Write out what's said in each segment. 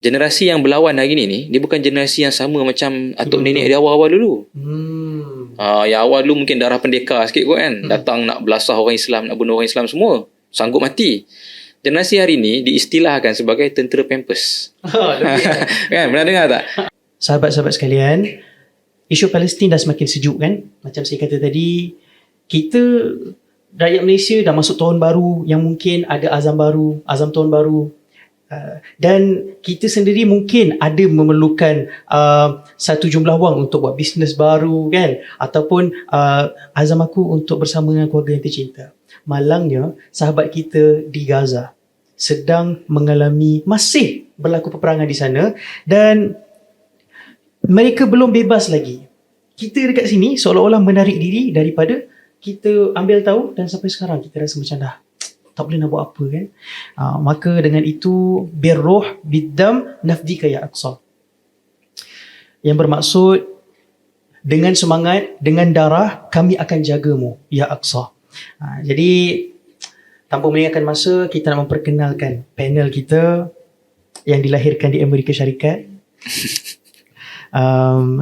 Generasi yang berlawan hari ni, dia bukan generasi yang sama macam atuk nenek di awal-awal dulu. Yang awal dulu mungkin darah pendekar sikit kot kan. Datang nak belasah orang Islam, nak bunuh orang Islam semua. Sanggup mati. Generasi hari ni diistilahkan sebagai tentera Pampers. Kan, pernah dengar tak? Sahabat-sahabat sekalian, isu Palestin dah semakin sejuk kan. Macam saya kata tadi, kita rakyat Malaysia dah masuk tahun baru yang mungkin ada azam baru, azam tahun baru. Dan kita sendiri mungkin ada memerlukan satu jumlah wang untuk buat bisnes baru kan, ataupun azam aku untuk bersama dengan keluarga yang tercinta. Malangnya sahabat kita di Gaza sedang mengalami, masih berlaku peperangan di sana dan mereka belum bebas lagi. Kita dekat sini seolah-olah menarik diri daripada kita ambil tahu, dan sampai sekarang kita rasa macam dah tak boleh nak buat apa kan. Maka dengan itu, birruh biddam nafdika ya Aqsa, yang bermaksud dengan semangat, dengan darah kami akan jagamu ya Aqsa. Jadi tanpa melengahkan masa, kita nak memperkenalkan panel kita yang dilahirkan di Amerika Syarikat.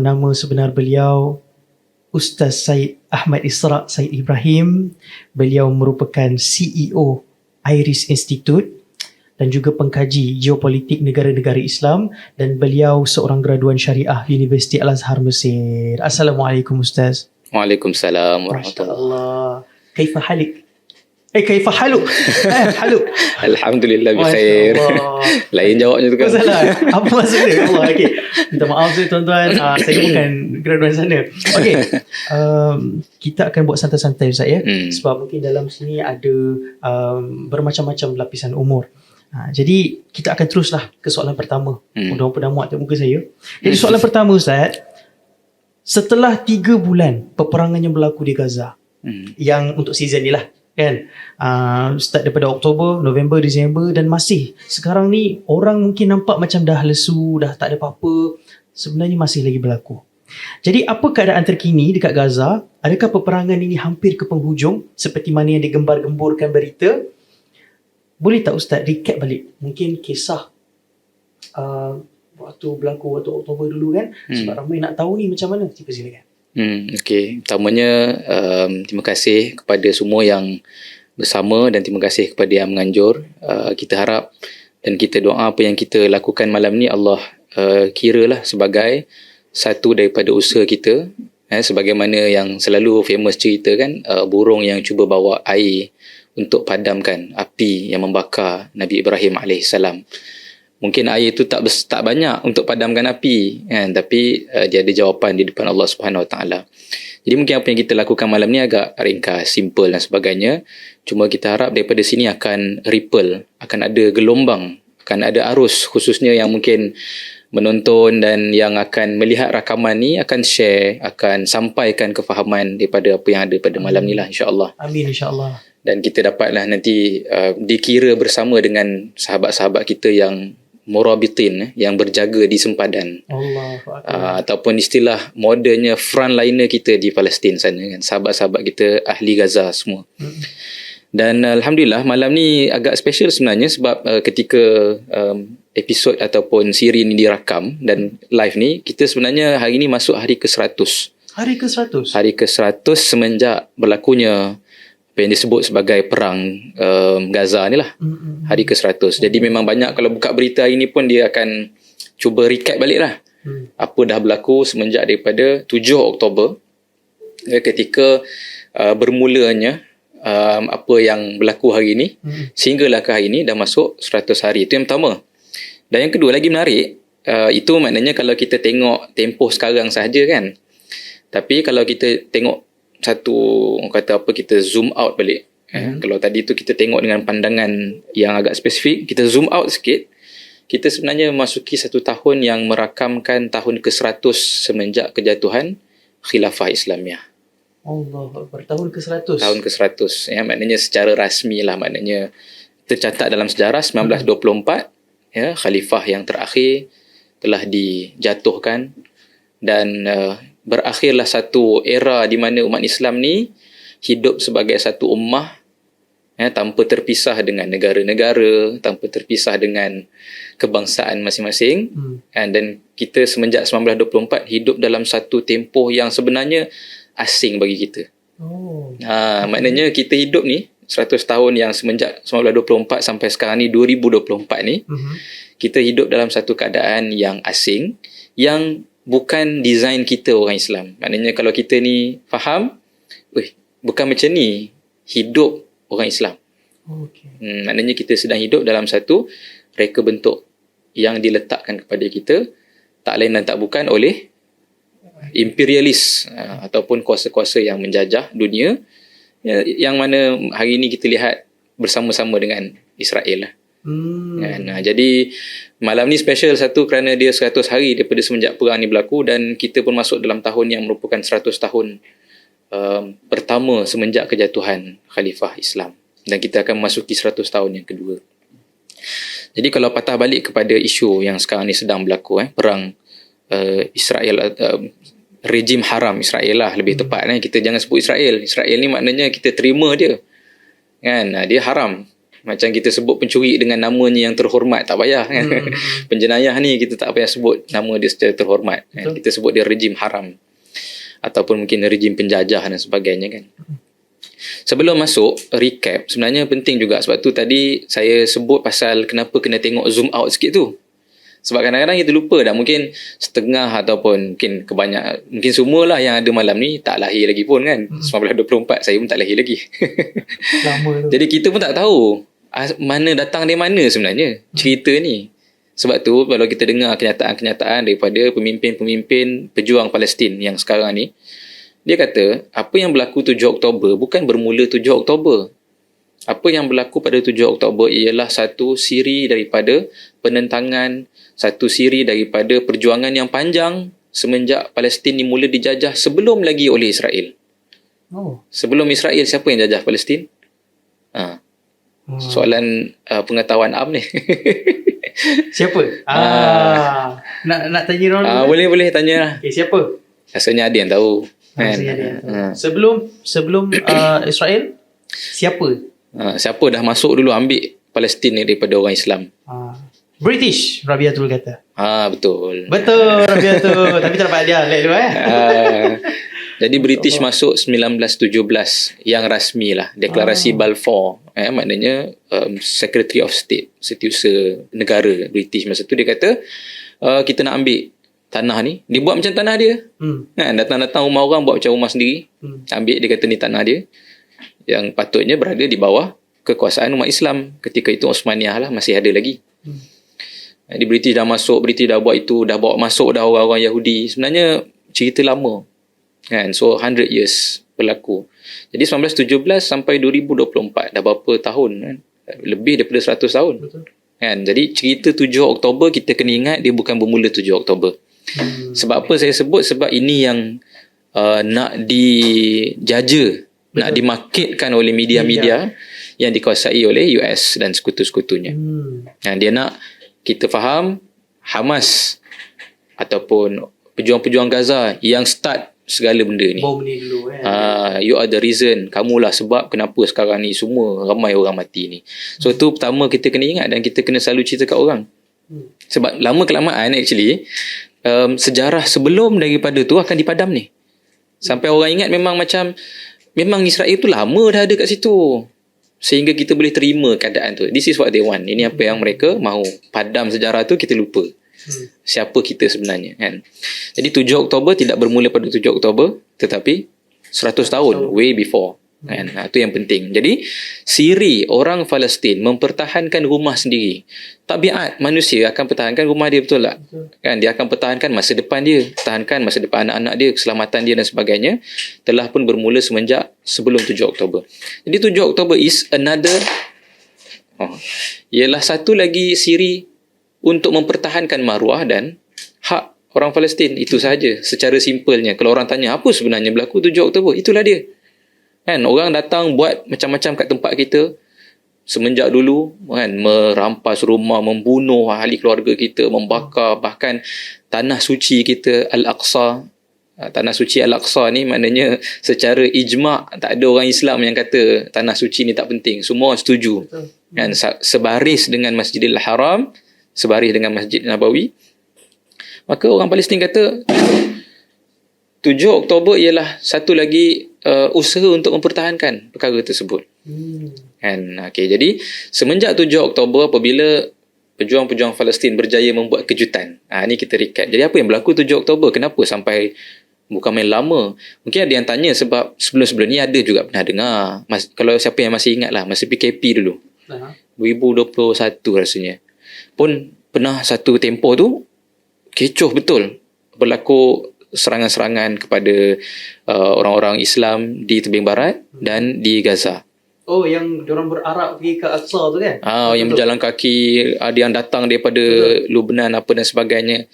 Nama sebenar beliau Ustaz Syed Ahmad Isra' Syed Ibrahim. Beliau merupakan CEO IRIS Institute dan juga pengkaji geopolitik negara-negara Islam, dan beliau seorang graduan syariah Universiti Al-Azhar Mesir. Assalamualaikum Ustaz. Waalaikumsalam warahmatullahi. Masya-Allah. Kaifa halik? Kaifa haluk? Haluk. Alhamdulillah bikhair. Lain jawabnya tu kan. Salah. Apa maksudnya? Allah, okey. Minta maaf saya tuan-tuan. Saya bukan graduan sana. Okey. Kita akan buat santai-santai Ustaz ya. Sebab mungkin dalam sini ada bermacam-macam lapisan umur. Jadi kita akan teruslah ke soalan pertama. Mudah-mudahan muat tak muka saya. Jadi soalan pertama Ustaz. Setelah 3 bulan peperangan yang berlaku di Gaza, yang untuk season ni lah kan, start daripada Oktober, November, Disember, dan masih sekarang ni orang mungkin nampak macam dah lesu, dah tak ada apa-apa. Sebenarnya masih lagi berlaku. Jadi apa keadaan terkini dekat Gaza? Adakah peperangan ini hampir ke penghujung seperti mana yang digembar-gemburkan berita? Boleh tak Ustaz recap balik mungkin kisah waktu berlaku waktu Oktober dulu kan? Sebab ramai nak tahu ni macam mana. Silakan. Okey, pertamanya terima kasih kepada semua yang bersama dan terima kasih kepada yang menganjur. Kita harap dan kita doa apa yang kita lakukan malam ni Allah kiralah sebagai satu daripada usaha kita, sebagaimana yang selalu famous cerita kan, burung yang cuba bawa air untuk padamkan api yang membakar Nabi Ibrahim AS. Mungkin air itu tak banyak untuk padamkan api kan, tapi dia ada jawapan di depan Allah Subhanahu Wa Taala. Jadi mungkin apa yang kita lakukan malam ni agak ringkas, simple dan sebagainya. Cuma kita harap daripada sini akan ripple, akan ada gelombang, akan ada arus, khususnya yang mungkin menonton dan yang akan melihat rakaman ni akan share, akan sampaikan kefahaman daripada apa yang ada pada malam ni lah, insya-Allah. Amin, insya-Allah. Dan kita dapatlah nanti dikira bersama dengan sahabat-sahabat kita yang murabitin, yang berjaga di sempadan. Ataupun istilah modennya frontliner kita di Palestin sana kan, sahabat-sahabat kita ahli Gaza semua. Dan Alhamdulillah malam ni agak special sebenarnya sebab ketika episod ataupun siri ni dirakam dan live ni, kita sebenarnya hari ni masuk hari ke-100. Hari ke-100? Hari ke-100 semenjak berlakunya apa yang disebut sebagai perang Gaza ni lah. Hari ke-100. Jadi memang banyak, kalau buka berita hari ni pun dia akan cuba recap balik lah. Apa dah berlaku semenjak daripada 7 Oktober ketika bermulanya apa yang berlaku hari ni sehinggalah ke hari ni dah masuk 100 hari. Itu yang pertama. Dan yang kedua lagi menarik, itu maknanya kalau kita tengok tempoh sekarang sahaja kan. Tapi kalau kita tengok satu, kata apa, kita zoom out balik. Kalau tadi tu kita tengok dengan pandangan yang agak spesifik, kita zoom out sikit, kita sebenarnya memasuki satu tahun yang merakamkan tahun ke-100 semenjak kejatuhan Khilafah Islamiah. Allah Akbar, tahun ke-100. Tahun ke-100. Ya, maknanya secara rasmi lah, maknanya tercatat dalam sejarah 1924, ya, Khalifah yang terakhir telah dijatuhkan dan berakhirlah satu era di mana umat Islam ni hidup sebagai satu ummah tanpa terpisah dengan negara-negara, tanpa terpisah dengan kebangsaan masing-masing. Dan kita semenjak 1924 hidup dalam satu tempoh yang sebenarnya asing bagi kita. Maknanya kita hidup ni 100 tahun yang semenjak 1924 sampai sekarang ni 2024 ni, kita hidup dalam satu keadaan yang asing, yang bukan design kita orang Islam. Maknanya kalau kita ni faham, bukan macam ni hidup orang Islam. Maknanya kita sedang hidup dalam satu reka bentuk yang diletakkan kepada kita, tak lain dan tak bukan oleh imperialis ataupun kuasa-kuasa yang menjajah dunia, yang mana hari ini kita lihat bersama-sama dengan Israel lah. Jadi malam ni special, satu kerana dia 100 hari daripada semenjak perang ni berlaku, dan kita pun masuk dalam tahun yang merupakan 100 tahun pertama semenjak kejatuhan Khalifah Islam, dan kita akan memasuki 100 tahun yang kedua. Jadi kalau patah balik kepada isu yang sekarang ni sedang berlaku, perang Israel, rejim haram Israel lah lebih tepat, kita jangan sebut Israel. Israel ni maknanya kita terima dia, kan? Dia haram. Macam kita sebut pencuri dengan namanya yang terhormat, tak payah, kan? Penjenayah ni kita tak payah sebut nama dia secara terhormat, kan? Kita sebut dia rejim haram ataupun mungkin rejim penjajah dan sebagainya, kan? Sebelum masuk recap, sebenarnya penting juga, sebab tu tadi saya sebut pasal kenapa kena tengok zoom out sikit tu. Sebab kadang-kadang kita lupa dah, mungkin setengah ataupun mungkin mungkin semualah yang ada malam ni tak lahir lagi pun, kan? 1924 saya pun tak lahir lagi. Lama tu. Jadi kita pun tak tahu mana datang dari mana sebenarnya cerita ni. Sebab tu kalau kita dengar kenyataan-kenyataan daripada pemimpin-pemimpin pejuang Palestin yang sekarang ni, dia kata apa yang berlaku 7 Oktober bukan bermula 7 Oktober. Apa yang berlaku pada 7 Oktober ialah satu siri daripada penentangan, satu siri daripada perjuangan yang panjang semenjak Palestin ni mula dijajah sebelum lagi oleh Israel. Sebelum Israel, siapa yang jajah Palestin? Soalan pengetahuan am ni. Siapa? Nak tanya orang boleh tanya lah. siapa? Rasanya ada yang tahu, kan? Sebelum Israel, siapa? Siapa dah masuk dulu ambil Palestin ni daripada orang Islam? British, Rabiatul kata. Betul. Rabiatul. Tapi tak dapat dia dulu Jadi British masuk 1917 yang rasmi lah, deklarasi Balfour. Maknanya Secretary of State, setiausaha negara British masa tu, dia kata kita nak ambil tanah ni. Dia buat macam tanah dia. Datang-datang rumah orang buat macam rumah sendiri. Ambil, dia kata ni tanah dia, yang patutnya berada di bawah kekuasaan umat Islam. Ketika itu Osmaniyah lah masih ada lagi. Jadi British dah masuk, British dah buat itu, dah bawa masuk dah orang-orang Yahudi. Sebenarnya cerita lama, kan? So 100 years berlaku. Jadi 1917 sampai 2024 dah berapa tahun, kan? Lebih daripada 100 tahun. Betul. Kan? Jadi cerita 7 Oktober kita kena ingat dia bukan bermula 7 Oktober. Sebab apa saya sebut? Sebab ini yang nak dijaja, nak dimarketkan oleh media-media yang dikuasai oleh US dan sekutu-sekutunya. Dia nak kita faham Hamas ataupun pejuang-pejuang Gaza yang start segala benda ni. Bom ni dulu, kan? You are the reason. Kamulah sebab kenapa sekarang ni semua ramai orang mati ni. So tu pertama kita kena ingat, dan kita kena selalu cerita kat orang. Sebab lama kelamaan actually sejarah sebelum daripada tu akan dipadam ni. Sampai orang ingat memang Israel tu lama dah ada kat situ, sehingga kita boleh terima keadaan tu. This is what they want. Ini apa yang mereka mahu. Padam sejarah tu, kita lupa siapa kita sebenarnya, kan? Jadi 7 Oktober tidak bermula pada 7 Oktober, tetapi 100 tahun way before, kan? Itu yang penting. Jadi siri orang Palestin mempertahankan rumah sendiri. Tabiat manusia akan pertahankan rumah dia, betul tak? Kan? Dia akan pertahankan masa depan dia, pertahankan masa depan anak-anak dia, keselamatan dia dan sebagainya, telah pun bermula semenjak sebelum 7 Oktober. Jadi 7 Oktober is another ialah satu lagi siri untuk mempertahankan maruah dan hak orang Palestin. Itu sahaja secara simpelnya. Kalau orang tanya apa sebenarnya berlaku 7 Oktober, itulah dia, kan? Orang datang buat macam-macam kat tempat kita semenjak dulu, kan? Merampas rumah, membunuh ahli keluarga kita, membakar bahkan tanah suci kita Al-Aqsa, Tanah suci Al-Aqsa ni maknanya secara ijma' tak ada orang Islam yang kata tanah suci ni tak penting. Semua setuju. Kan, sebaris dengan Masjidil Haram, sebaris dengan Masjid Nabawi. Maka orang Palestin kata 7 Oktober ialah satu lagi usaha untuk mempertahankan perkara tersebut. Kan, okay, jadi semenjak 7 Oktober apabila pejuang-pejuang Palestin berjaya membuat kejutan. Ini kita recap. Jadi apa yang berlaku 7 Oktober? Kenapa sampai bukan main lama? Mungkin ada yang tanya sebab sebelum-sebelum ni ada juga pernah dengar. Kalau siapa yang masih ingat lah, masa PKP dulu. 2021 rasanya. Pun pernah satu tempoh tu kecoh betul. Berlaku serangan-serangan kepada orang-orang Islam di tebing barat dan di Gaza. Oh, yang diorang berarak pergi ke Aqsa tu kan? Yang berjalan kaki, ada yang datang daripada Lebanon apa dan sebagainya.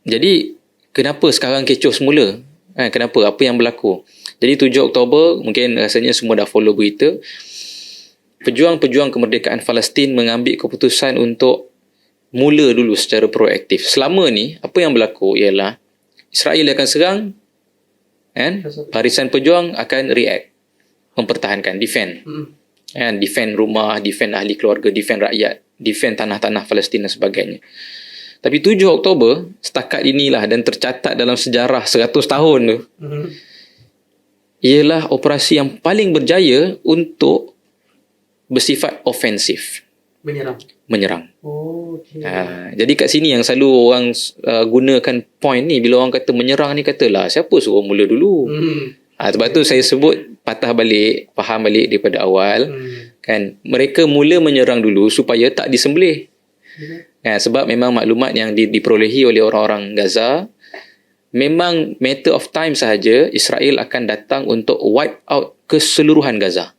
Jadi kenapa sekarang kecoh semula? Kenapa? Apa yang berlaku? Jadi 7 Oktober, mungkin rasanya semua dah follow berita. Pejuang-pejuang kemerdekaan Palestin mengambil keputusan untuk mula dulu secara proaktif. Selama ni, apa yang berlaku ialah Israel akan serang, kan? Barisan pejuang akan react, mempertahankan, defend. Kan? Defend rumah, defend ahli keluarga, defend rakyat, defend tanah-tanah Palestin dan sebagainya. Tapi 7 Oktober, setakat inilah dan tercatat dalam sejarah 100 tahun tu, ialah operasi yang paling berjaya untuk bersifat ofensif. Menyerang. Oh, okay. Jadi kat sini yang selalu orang gunakan point ni, bila orang kata menyerang ni, katalah siapa suruh mula dulu. Sebab tu saya sebut patah balik, faham balik daripada awal. Kan, mereka mula menyerang dulu supaya tak disembelih. Sebab memang maklumat yang diperolehi oleh orang-orang Gaza, memang matter of time sahaja Israel akan datang untuk wipe out keseluruhan Gaza.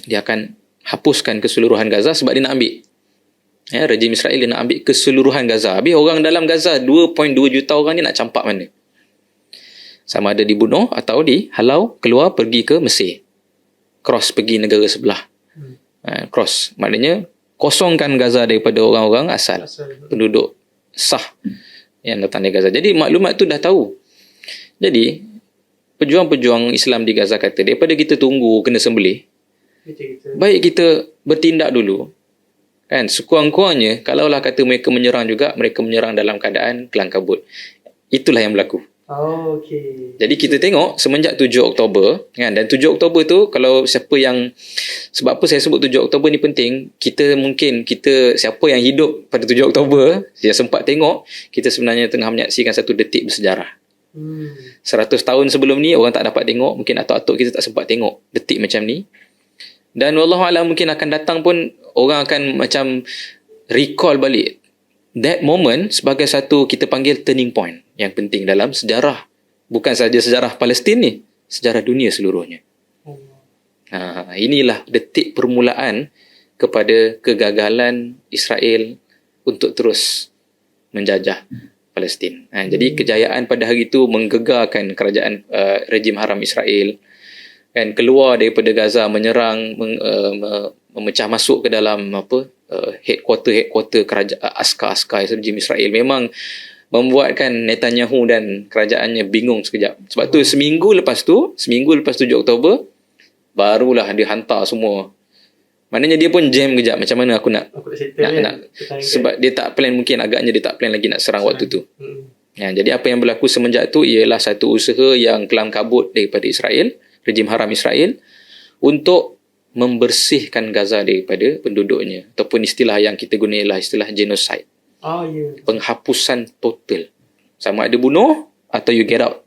Dia akan hapuskan keseluruhan Gaza sebab dia nak ambil. Rejim Israel dia nak ambil keseluruhan Gaza. Habis orang dalam Gaza 2.2 juta orang ni nak campak mana? Sama ada dibunuh atau dihalau keluar pergi ke Mesir. Cross pergi negara sebelah. Cross maknanya kosongkan Gaza daripada orang-orang asal. Penduduk sah yang datang dari Gaza. Jadi maklumat tu dah tahu. Jadi pejuang-pejuang Islam di Gaza kata, daripada kita tunggu kena sembelih, baik kita bertindak dulu. Kan, sekurang-kurangnya kalaulah kata mereka menyerang juga, mereka menyerang dalam keadaan kelang kabut. Itulah yang berlaku. Okay. Jadi kita tengok semenjak 7 Oktober, kan, dan 7 Oktober tu, kalau siapa yang, sebab apa saya sebut 7 Oktober ni penting, kita siapa yang hidup pada 7 Oktober, yang sempat tengok, kita sebenarnya tengah menyaksikan satu detik bersejarah. 100 tahun sebelum ni orang tak dapat tengok, mungkin atuk-atuk kita tak sempat tengok detik macam ni. Dan wallahualam mungkin akan datang pun orang akan macam recall balik that moment sebagai satu kita panggil turning point yang penting dalam sejarah. Bukan saja sejarah Palestin ni, sejarah dunia seluruhnya. Inilah detik permulaan kepada kegagalan Israel untuk terus menjajah Palestin. Jadi kejayaan pada hari itu menggegarkan kerajaan rejim haram Israel. Kan, keluar daripada Gaza, menyerang, memecah masuk ke dalam headquarter kerajaan, askar-askar rejim Israel. Memang membuatkan Netanyahu dan kerajaannya bingung sekejap. Sebab tu seminggu lepas 7 Oktober barulah dia hantar semua. Maknanya dia pun jam kejap, macam mana aku nak sebab dia tak plan, mungkin agaknya dia tak plan lagi nak serang waktu tu. Jadi apa yang berlaku semenjak tu ialah satu usaha yang kelam kabut daripada Israel, rejim haram Israel, untuk membersihkan Gaza daripada penduduknya, ataupun istilah yang kita guna ialah istilah genocide. Penghapusan total. Sama ada bunuh atau you get out,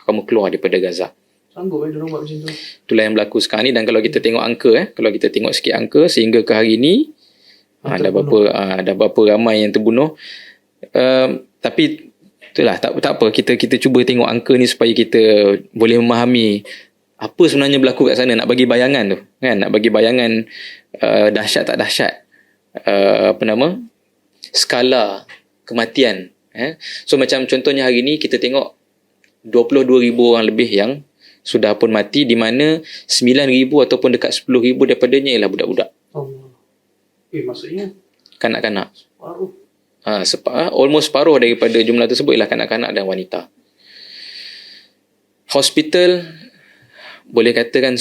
kamu keluar daripada Gaza. Sanggup diorang buat macam tu. Itulah yang berlaku sekarang ni. Dan kalau kita tengok angka, kalau kita tengok sikit angka sehingga ke hari ni, ada berapa ramai yang terbunuh. Tapi itulah, tak apa, kita cuba tengok angka ni supaya kita boleh memahami apa sebenarnya berlaku kat sana. Nak bagi bayangan tu, kan, nak bagi bayangan dahsyat tak dahsyat skala kematian. So macam contohnya hari ni kita tengok 22,000 orang lebih yang sudah pun mati, di mana 9,000 ataupun dekat 10,000 daripadanya ialah budak-budak. Maksudnya Kanak-kanak. Almost separuh daripada jumlah tersebut ialah kanak-kanak dan wanita. Hospital, boleh katakan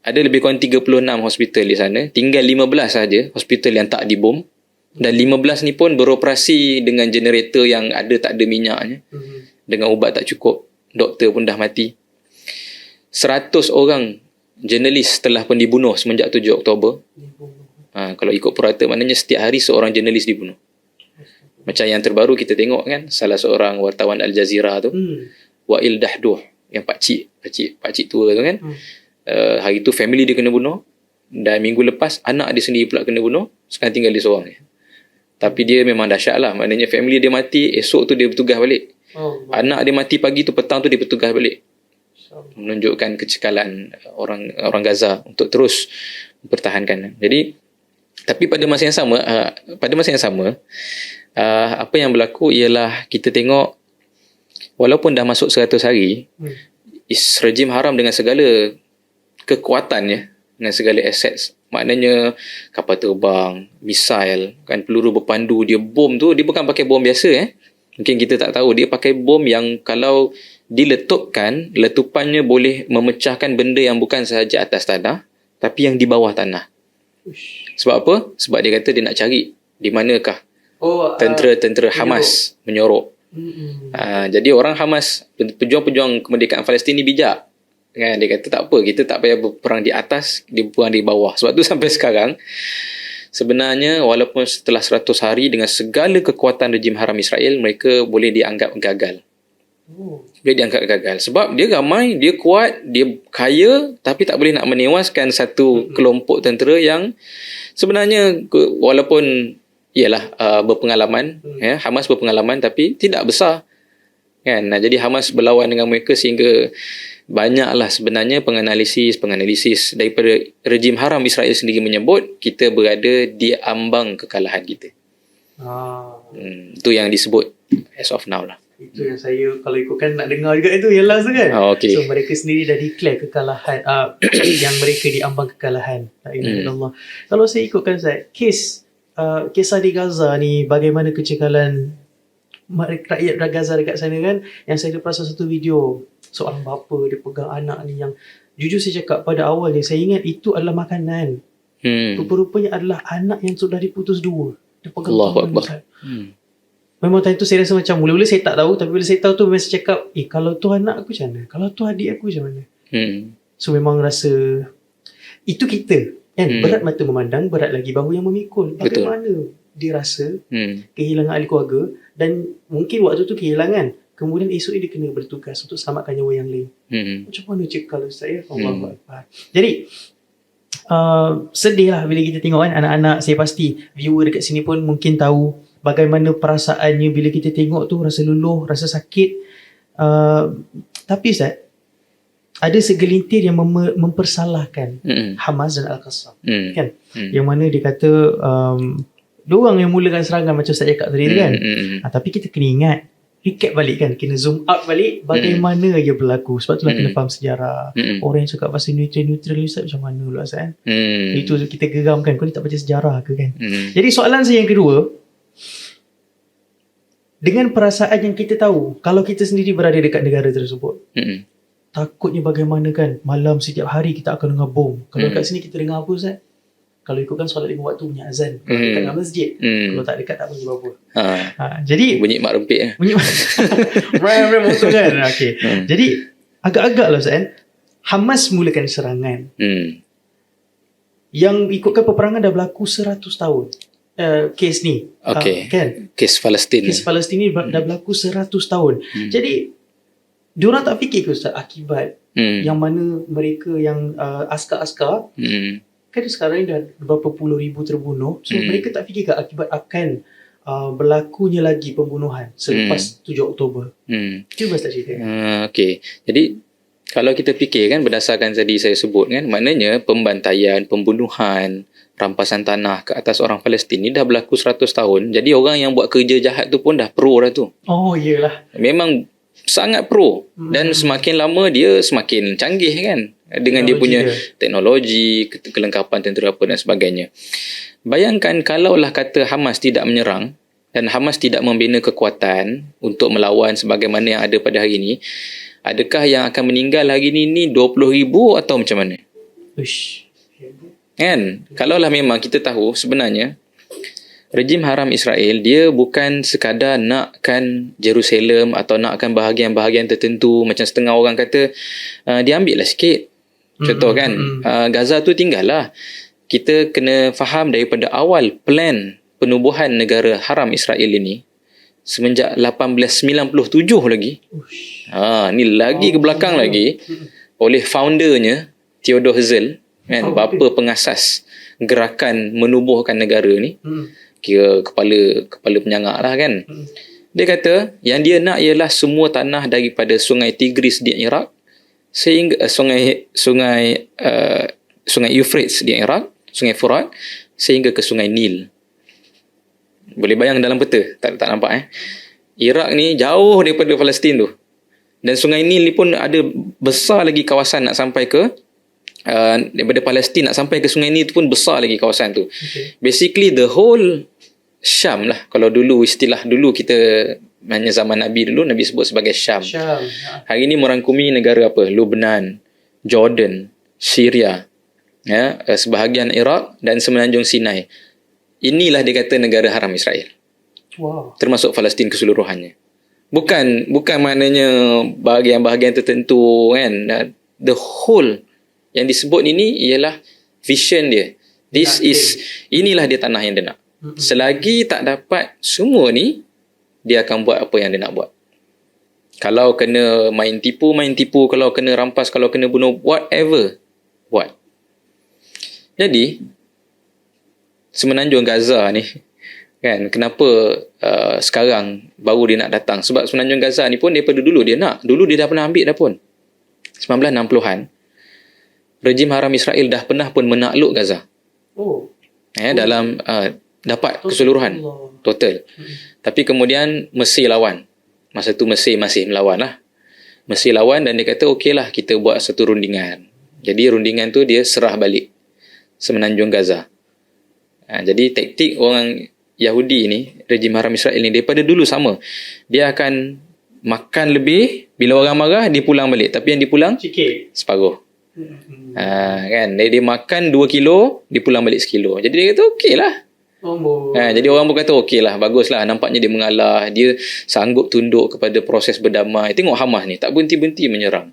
ada lebih kurang 36 hospital di sana. Tinggal 15 saja hospital yang tak dibom. Dan 15 ni pun beroperasi dengan generator yang ada tak ada minyaknya. Dengan ubat tak cukup. Doktor pun dah mati. 100 orang jurnalis telah pun dibunuh semenjak 7 Oktober. Kalau ikut purata, maknanya setiap hari seorang jurnalis dibunuh. Macam yang terbaru kita tengok kan, salah seorang wartawan Al Jazeera tu, Wail Dahduh, yang pakcik tua tu kan. Hari tu family dia kena bunuh. Dan minggu lepas anak dia sendiri pula kena bunuh. Sekarang tinggal dia seorang. Tapi dia memang dahsyat lah. Maknanya family dia mati, esok tu dia bertugas balik. Anak dia mati pagi tu, petang tu dia bertugas balik. Menunjukkan kecekalan orang Gaza untuk terus mempertahankan. Jadi, tapi pada masa yang sama, apa yang berlaku ialah kita tengok walaupun dah masuk 100 hari, rejim haram dengan segala kekuatannya, dengan segala assets, maknanya kapal terbang, misail, kan, peluru berpandu, dia bom tu, dia bukan pakai bom biasa. Mungkin kita tak tahu, dia pakai bom yang kalau diletupkan, letupannya boleh memecahkan benda yang bukan sahaja atas tanah, tapi yang di bawah tanah. Sebab apa? Sebab dia kata dia nak cari di manakah tentera Hamas menyorok. Jadi orang Hamas, pejuang-pejuang kemerdekaan Palestin ni bijak. Kan, dia kata tak apa, kita tak payah berperang di atas, dia berperang di bawah. Sebab tu sampai sekarang sebenarnya walaupun setelah 100 hari dengan segala kekuatan rejim haram Israel, mereka boleh dianggap gagal. Boleh dianggap gagal sebab dia ramai, dia kuat, dia kaya, tapi tak boleh nak menewaskan satu kelompok tentera yang sebenarnya walaupun ialah berpengalaman, Hamas berpengalaman tapi tidak besar. Kan? Jadi Hamas berlawan dengan mereka sehingga banyaklah sebenarnya penganalisis daripada rejim haram Israel sendiri menyebut kita berada di ambang kekalahan kita. Itu yang disebut as of now lah. Itu yang saya kalau ikutkan nak dengar juga itu yang last tu kan. Okay. So mereka sendiri dah declare kekalahan, yang mereka di ambang kekalahan. La ilaha illallah. Kalau saya ikutkan Ustaz, kisah di Gaza ni, bagaimana kecekalan rakyat Gaza dekat sana kan, yang saya perasan satu video seorang bapa dia pegang anak ni yang jujur saya cakap pada awal dia saya ingat itu adalah makanan. Rupa-rupanya adalah anak yang sudah diputus dua. Dia pegang Allahu. Memang time tu saya rasa macam mula-mula saya tak tahu, tapi bila saya tahu tu memang saya cakap, kalau tu anak aku macam mana? Kalau tu adik aku macam mana? So memang rasa itu kita kan, berat mata memandang, berat lagi bahu yang memikul. Bagaimana dia rasa kehilangan ahli keluarga, dan mungkin waktu tu kehilangan, kemudian esok dia kena bertugas untuk selamatkan nyawa yang lain. Macam mana cekal Ustaz ya? Allahu Akbar. Jadi sedih lah bila kita tengok kan anak-anak. Saya pasti viewer dekat sini pun mungkin tahu bagaimana perasaannya bila kita tengok tu, rasa luluh, rasa sakit. Tapi Ustaz, ada segelintir yang mempersalahkan Hamas dan Al-Qassam, kan? Yang mana dia kata diorang yang mulakan serangan macam Ustaz cakap tadi kan. Tapi kita kena ingat, recap balik kan, kena zoom out balik bagaimana ia berlaku. Sebab itulah kena faham sejarah. Orang yang cakap pasal neutral Ustaz macam mana pula Ustaz kan? Itu kita geram kan, kau ni tak baca sejarah ke kan? Jadi soalan saya yang kedua, dengan perasaan yang kita tahu, kalau kita sendiri berada dekat negara tersebut, takutnya bagaimana kan, malam setiap hari kita akan dengar bom. Kalau kat sini kita dengar apa Ustaz? Kalau ikutkan solat 5 waktu punya azan, dekat dengan masjid. Kalau tak dekat tak bunyi apa-apa. Jadi bunyi mak rempit bunyi ram motor kan. Okay. Jadi agak-agak lah Ustaz kan, Hamas mulakan serangan. Yang ikutkan peperangan dah berlaku 100 tahun. Kes ni, kan? Kes Palestin ni dah berlaku 100 tahun. Jadi diorang tak fikir ke Ustaz akibat yang mana mereka yang askar-askar kan sekarang ni dah berapa puluh ribu terbunuh. So mereka tak fikir ke akibat akan berlakunya lagi pembunuhan selepas 7 Oktober. Cuba Ustaz cerita. Okay. Jadi kalau kita fikir kan, berdasarkan tadi saya sebut kan, maknanya pembantaian, pembunuhan, rampasan tanah ke atas orang Palestin ni dah berlaku 100 tahun. Jadi orang yang buat kerja jahat tu pun dah pro dah tu. Oh iyalah. Memang sangat pro. Dan semakin lama dia semakin canggih kan, dengan dia punya teknologi, kelengkapan tentera apa dan sebagainya. Bayangkan kalaulah kata Hamas tidak menyerang, dan Hamas tidak membina kekuatan untuk melawan sebagaimana yang ada pada hari ini, adakah yang akan meninggal hari ini ni 20,000 atau macam mana? Uish. Kan? Kalaulah memang kita tahu sebenarnya rejim haram Israel dia bukan sekadar nakkan Jerusalem atau nakkan bahagian-bahagian tertentu, macam setengah orang kata dia ambil lah sikit. Contoh kan, Gaza tu tinggal lah. Kita kena faham daripada awal plan penubuhan negara haram Israel ini semenjak 1897 lagi. Ni lagi ke belakang lagi, oleh foundernya Theodor Herzl, kan, bapa pengasas gerakan menubuhkan negara ni, kira kepala penyangak lah kan. Dia kata yang dia nak ialah semua tanah daripada sungai Tigris di Iraq sehingga sungai Euphrates di Iraq, sungai Furat, sehingga ke sungai Nil. Boleh bayang dalam peta? Tak nampak Iraq ni jauh daripada Palestin tu. Dan sungai Nil ni pun ada besar lagi kawasan nak sampai ke daripada Palestin nak sampai ke sungai Nil tu pun besar lagi kawasan tu. Basically the whole Syam lah. Kalau dulu istilah dulu kita hanya zaman Nabi dulu, Nabi sebut sebagai Syam. Hari ni merangkumi negara apa? Lebanon, Jordan, Syria, sebahagian Iraq dan semenanjung Sinai. Inilah dia kata negara haram Israel. Termasuk Palestin keseluruhannya. Bukan maknanya bahagian-bahagian tertentu kan. The whole yang disebut ini ialah vision dia. Inilah dia tanah yang dia nak. Selagi tak dapat semua ni, dia akan buat apa yang dia nak buat. Kalau kena main tipu, kalau kena rampas, kalau kena bunuh, whatever, buat. Jadi semenanjung Gaza ni kan, kenapa sekarang baru dia nak datang? Sebab semenanjung Gaza ni pun daripada dulu dia nak. Dulu dia dah pernah ambil dah pun. 1960-an rejim haram Israel dah pernah pun menakluk Gaza. Dalam dapat keseluruhan total. Tapi kemudian Mesir lawan. Masa tu Mesir masih melawan lah. Mesir lawan dan dia kata okeylah kita buat satu rundingan. Jadi rundingan tu dia serah balik semenanjung Gaza. Jadi taktik orang Yahudi ni, rejim haram Israel ni daripada dulu sama. Dia akan makan lebih, bila orang marah dia pulang balik. Tapi yang dipulang sikit, separuh. Kan dia makan 2 kilo, dia pulang balik 1 kilo. Jadi dia kata okeylah. Jadi orang pun kata okeylah, baguslah, nampaknya dia mengalah, dia sanggup tunduk kepada proses berdamai. Tengok Hamas ni tak berhenti-berhenti menyerang.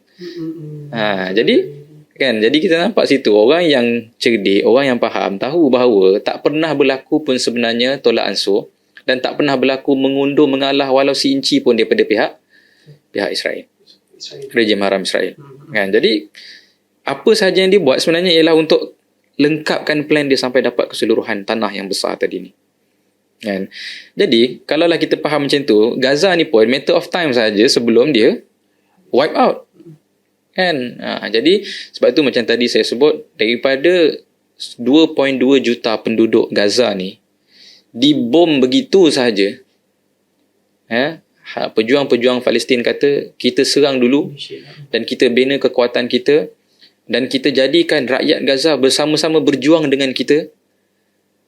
Jadi kita nampak situ orang yang cerdik, orang yang faham, tahu bahawa tak pernah berlaku pun sebenarnya tolak ansur dan tak pernah berlaku mengundur mengalah walau seinci pun daripada pihak Israel. Rejim haram Israel. Kan? Jadi apa sahaja yang dia buat sebenarnya ialah untuk lengkapkan plan dia sampai dapat keseluruhan tanah yang besar tadi ni. Kan? Jadi kalaulah kita faham macam tu, Gaza ni pun matter of time saja sebelum dia wipe out. Kan? Jadi sebab tu macam tadi saya sebut, daripada 2.2 juta penduduk Gaza ni dibom begitu sahaja. Pejuang-pejuang Palestin kata kita serang dulu dan kita bina kekuatan kita dan kita jadikan rakyat Gaza bersama-sama berjuang dengan kita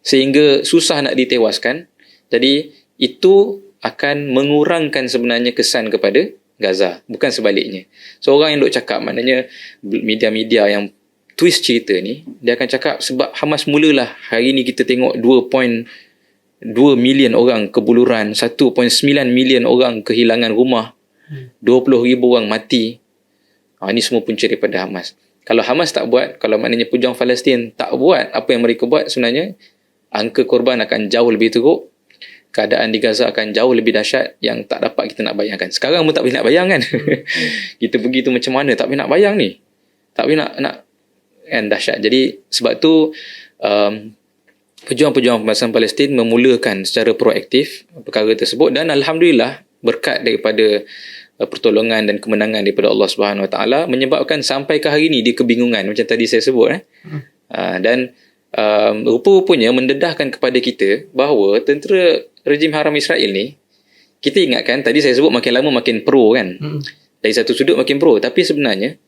sehingga susah nak ditewaskan. Jadi itu akan mengurangkan sebenarnya kesan kepada Gaza, bukan sebaliknya. So orang yang duk cakap, maknanya media-media yang twist cerita ni, dia akan cakap sebab Hamas mulalah hari ni kita tengok 2.2 million orang kebuluran, 1.9 million orang kehilangan rumah, 20,000 orang mati. Ini semua punca daripada Hamas. Kalau Hamas tak buat, kalau maknanya pejuang Palestin tak buat apa yang mereka buat, sebenarnya angka korban akan jauh lebih teruk. Keadaan di Gaza akan jauh lebih dahsyat yang tak dapat kita nak bayangkan. Sekarang pun tak boleh nak bayangkan. Kita pergi tu macam mana, tak boleh nak bayang ni. Tak boleh nak kan, dahsyat. Jadi sebab tu pejuang-pejuang pembebasan Palestin memulakan secara proaktif perkara tersebut dan alhamdulillah berkat daripada pertolongan dan kemenangan daripada Allah Subhanahu Wa Taala menyebabkan sampai ke hari ni dia kebingungan macam tadi saya sebut dan rupa-rupanya mendedahkan kepada kita bahawa tentera rejim haram Israel ni, kita ingatkan tadi saya sebut makin lama makin pro kan, dari satu sudut makin pro, tapi sebenarnya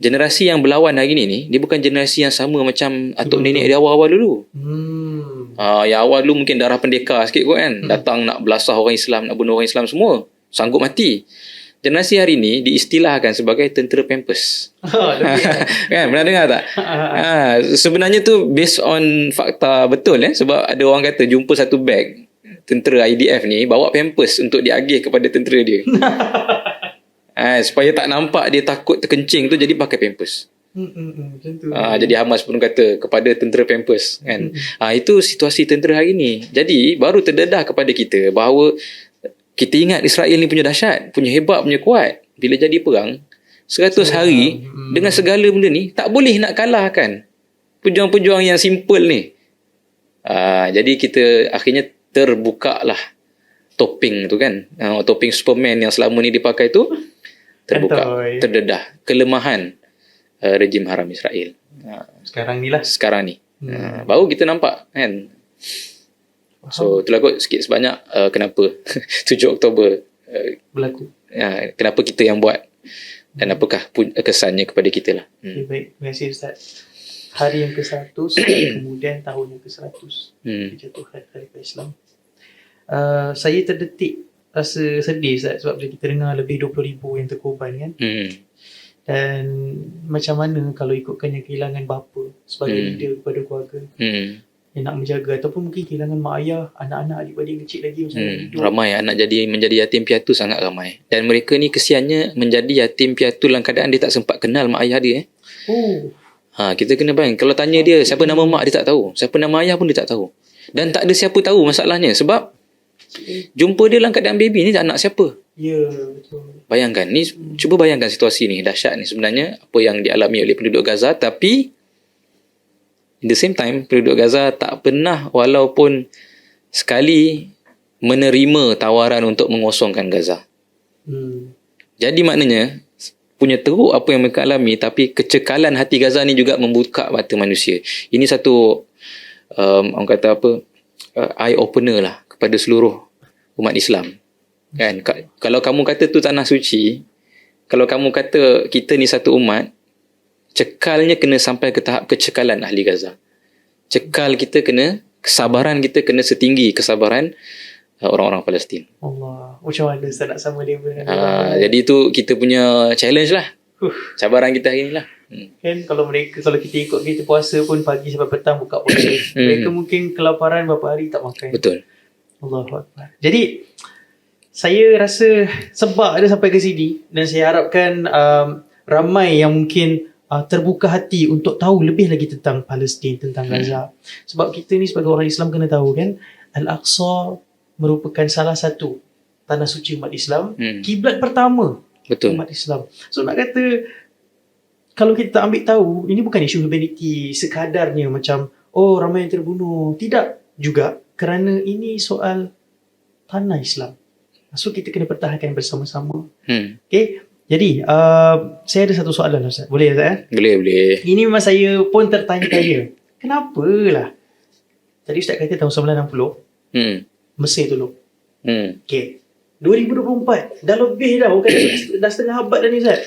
generasi yang berlawan hari ni dia bukan generasi yang sama macam atuk nenek di awal-awal dulu. Yang awal dulu mungkin darah pendekar sikit kot kan. Datang nak belasah orang Islam, nak bunuh orang Islam semua. Sanggup mati. Generasi hari ni diistilahkan sebagai tentera Pampers. Kan, pernah dengar tak? Sebenarnya tu based on fakta betul sebab ada orang kata jumpa satu beg tentera IDF ni bawa Pampers untuk diagih kepada tentera dia. Supaya tak nampak dia takut terkencing tu, jadi pakai Pampers. Jadi Hamas pun kata kepada tentera Pampers kan. Itu situasi tentera hari ni. Jadi baru terdedah kepada kita bahawa kita ingat Israel ni punya dahsyat, punya hebat, punya kuat. Bila jadi perang 100 hari dengan segala benda ni, tak boleh nak kalahkan pejuang-pejuang yang simple ni. Jadi kita akhirnya terbuka lah topping tu kan. Topping Superman yang selama ni dipakai tu terbuka, terdedah kelemahan rejim haram Israel. Sekarang ni. Baru kita nampak kan. So itulah kot sikit sebanyak kenapa 7 Oktober berlaku. Kenapa kita yang buat dan apakah kesannya kepada kita lah. Okay, baik. Terima kasih Ustaz. Hari yang ke-100 kemudian tahun yang ke-100 dijatuhkan Hari Islam. Saya terdetik rasa sedih Ustaz sebab bila kita dengar lebih 20,000 yang terkorban kan. Dan macam mana kalau ikutkan yang kehilangan bapa sebagai leader kepada keluarga yang nak menjaga, ataupun mungkin kehilangan mak ayah, anak-anak, adik-adik kecil lagi macam hidup. Ramai anak menjadi yatim piatu, sangat ramai. Dan mereka ni kesiannya menjadi yatim piatu dalam keadaan dia tak sempat kenal mak ayah dia. Kita kena bayang, kalau tanya dia siapa nama mak, dia tak tahu. Siapa nama ayah pun dia tak tahu. Dan tak ada siapa tahu masalahnya sebab jumpa dia dalam keadaan baby ni, anak siapa? Ya, betul. Bayangkan ni, cuba bayangkan situasi ni, dahsyat ni sebenarnya apa yang dialami oleh penduduk Gaza. Tapi in the same time, penduduk Gaza tak pernah walaupun sekali menerima tawaran untuk mengosongkan Gaza. Jadi maknanya punya teruk apa yang mereka alami, tapi kecekalan hati Gaza ni juga membuka mata manusia. Ini satu orang kata apa, eye opener lah kepada seluruh umat Islam. Kan? Kalau kamu kata tu tanah suci, kalau kamu kata kita ni satu umat, cekalnya kena sampai ke tahap kecekalan ahli Gaza. Cekal kita kena, kesabaran kita kena setinggi kesabaran orang-orang Palestin. Allah, macam mana Ustaz nak sama dia dengan jadi itu kita punya challenge lah. Cabaran kita hari ni lah. Kan kalau kita ikut kita puasa pun pagi sampai petang buka puasa. Mereka mungkin kelaparan berapa hari tak makan. Betul. Allahu Akbar. Jadi saya rasa sebab ada sampai ke sini, dan saya harapkan ramai yang mungkin terbuka hati untuk tahu lebih lagi tentang Palestin, tentang Gaza. Sebab kita ni sebagai orang Islam kena tahu kan, Al-Aqsa merupakan salah satu tanah suci umat Islam, kiblat pertama umat Islam. So nak kata, kalau kita ambil tahu, ini bukan isu humanity sekadarnya macam ramai yang terbunuh. Tidak juga, kerana ini soal tanah Islam. So kita kena pertahankan bersama-sama. Okay. Jadi saya ada satu soalan Ustaz. Boleh Ustaz? Boleh. Ini memang saya pun tertanya-tanya. Kenapalah tadi Ustaz kata tahun 1960 Mesir tolong. Okay, 2024 dah lebih dah, bukan dah setengah abad dah ni Ustaz.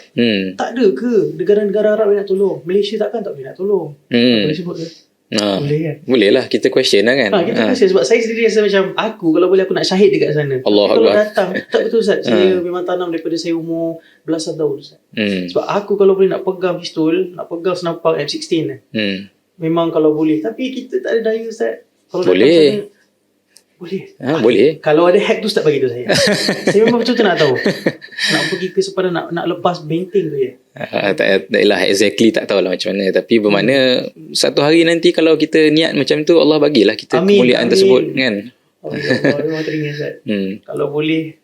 Tak ada ke negara-negara Arab yang nak tolong? Malaysia takkan tak boleh nak tolong? Boleh sebut ke? Boleh kan? Boleh lah, kita question lah kan. Kita question sebab saya sendiri rasa macam aku kalau boleh aku nak syahid dekat sana. Kalau datang, tak betul Ustaz. Saya memang tanam daripada saya umur belasan tahun Ustaz. Sebab aku kalau boleh nak pegang pistol, nak pegang senapan M16 memang kalau boleh. Tapi kita tak ada daya Ustaz. Kalau boleh. Boleh. Kalau ada hack tu Ustaz bagi tu saya. Saya memang betul-betul nak tahu. Nak pergi ke sepadan, nak lepas benteng tu je. Tak lah exactly, tak tahulah macam mana. Tapi bermakna satu hari nanti kalau kita niat macam tu, Allah bagilah kita kemuliaan tersebut kan. Allah memang teringin Ustaz. Kalau boleh,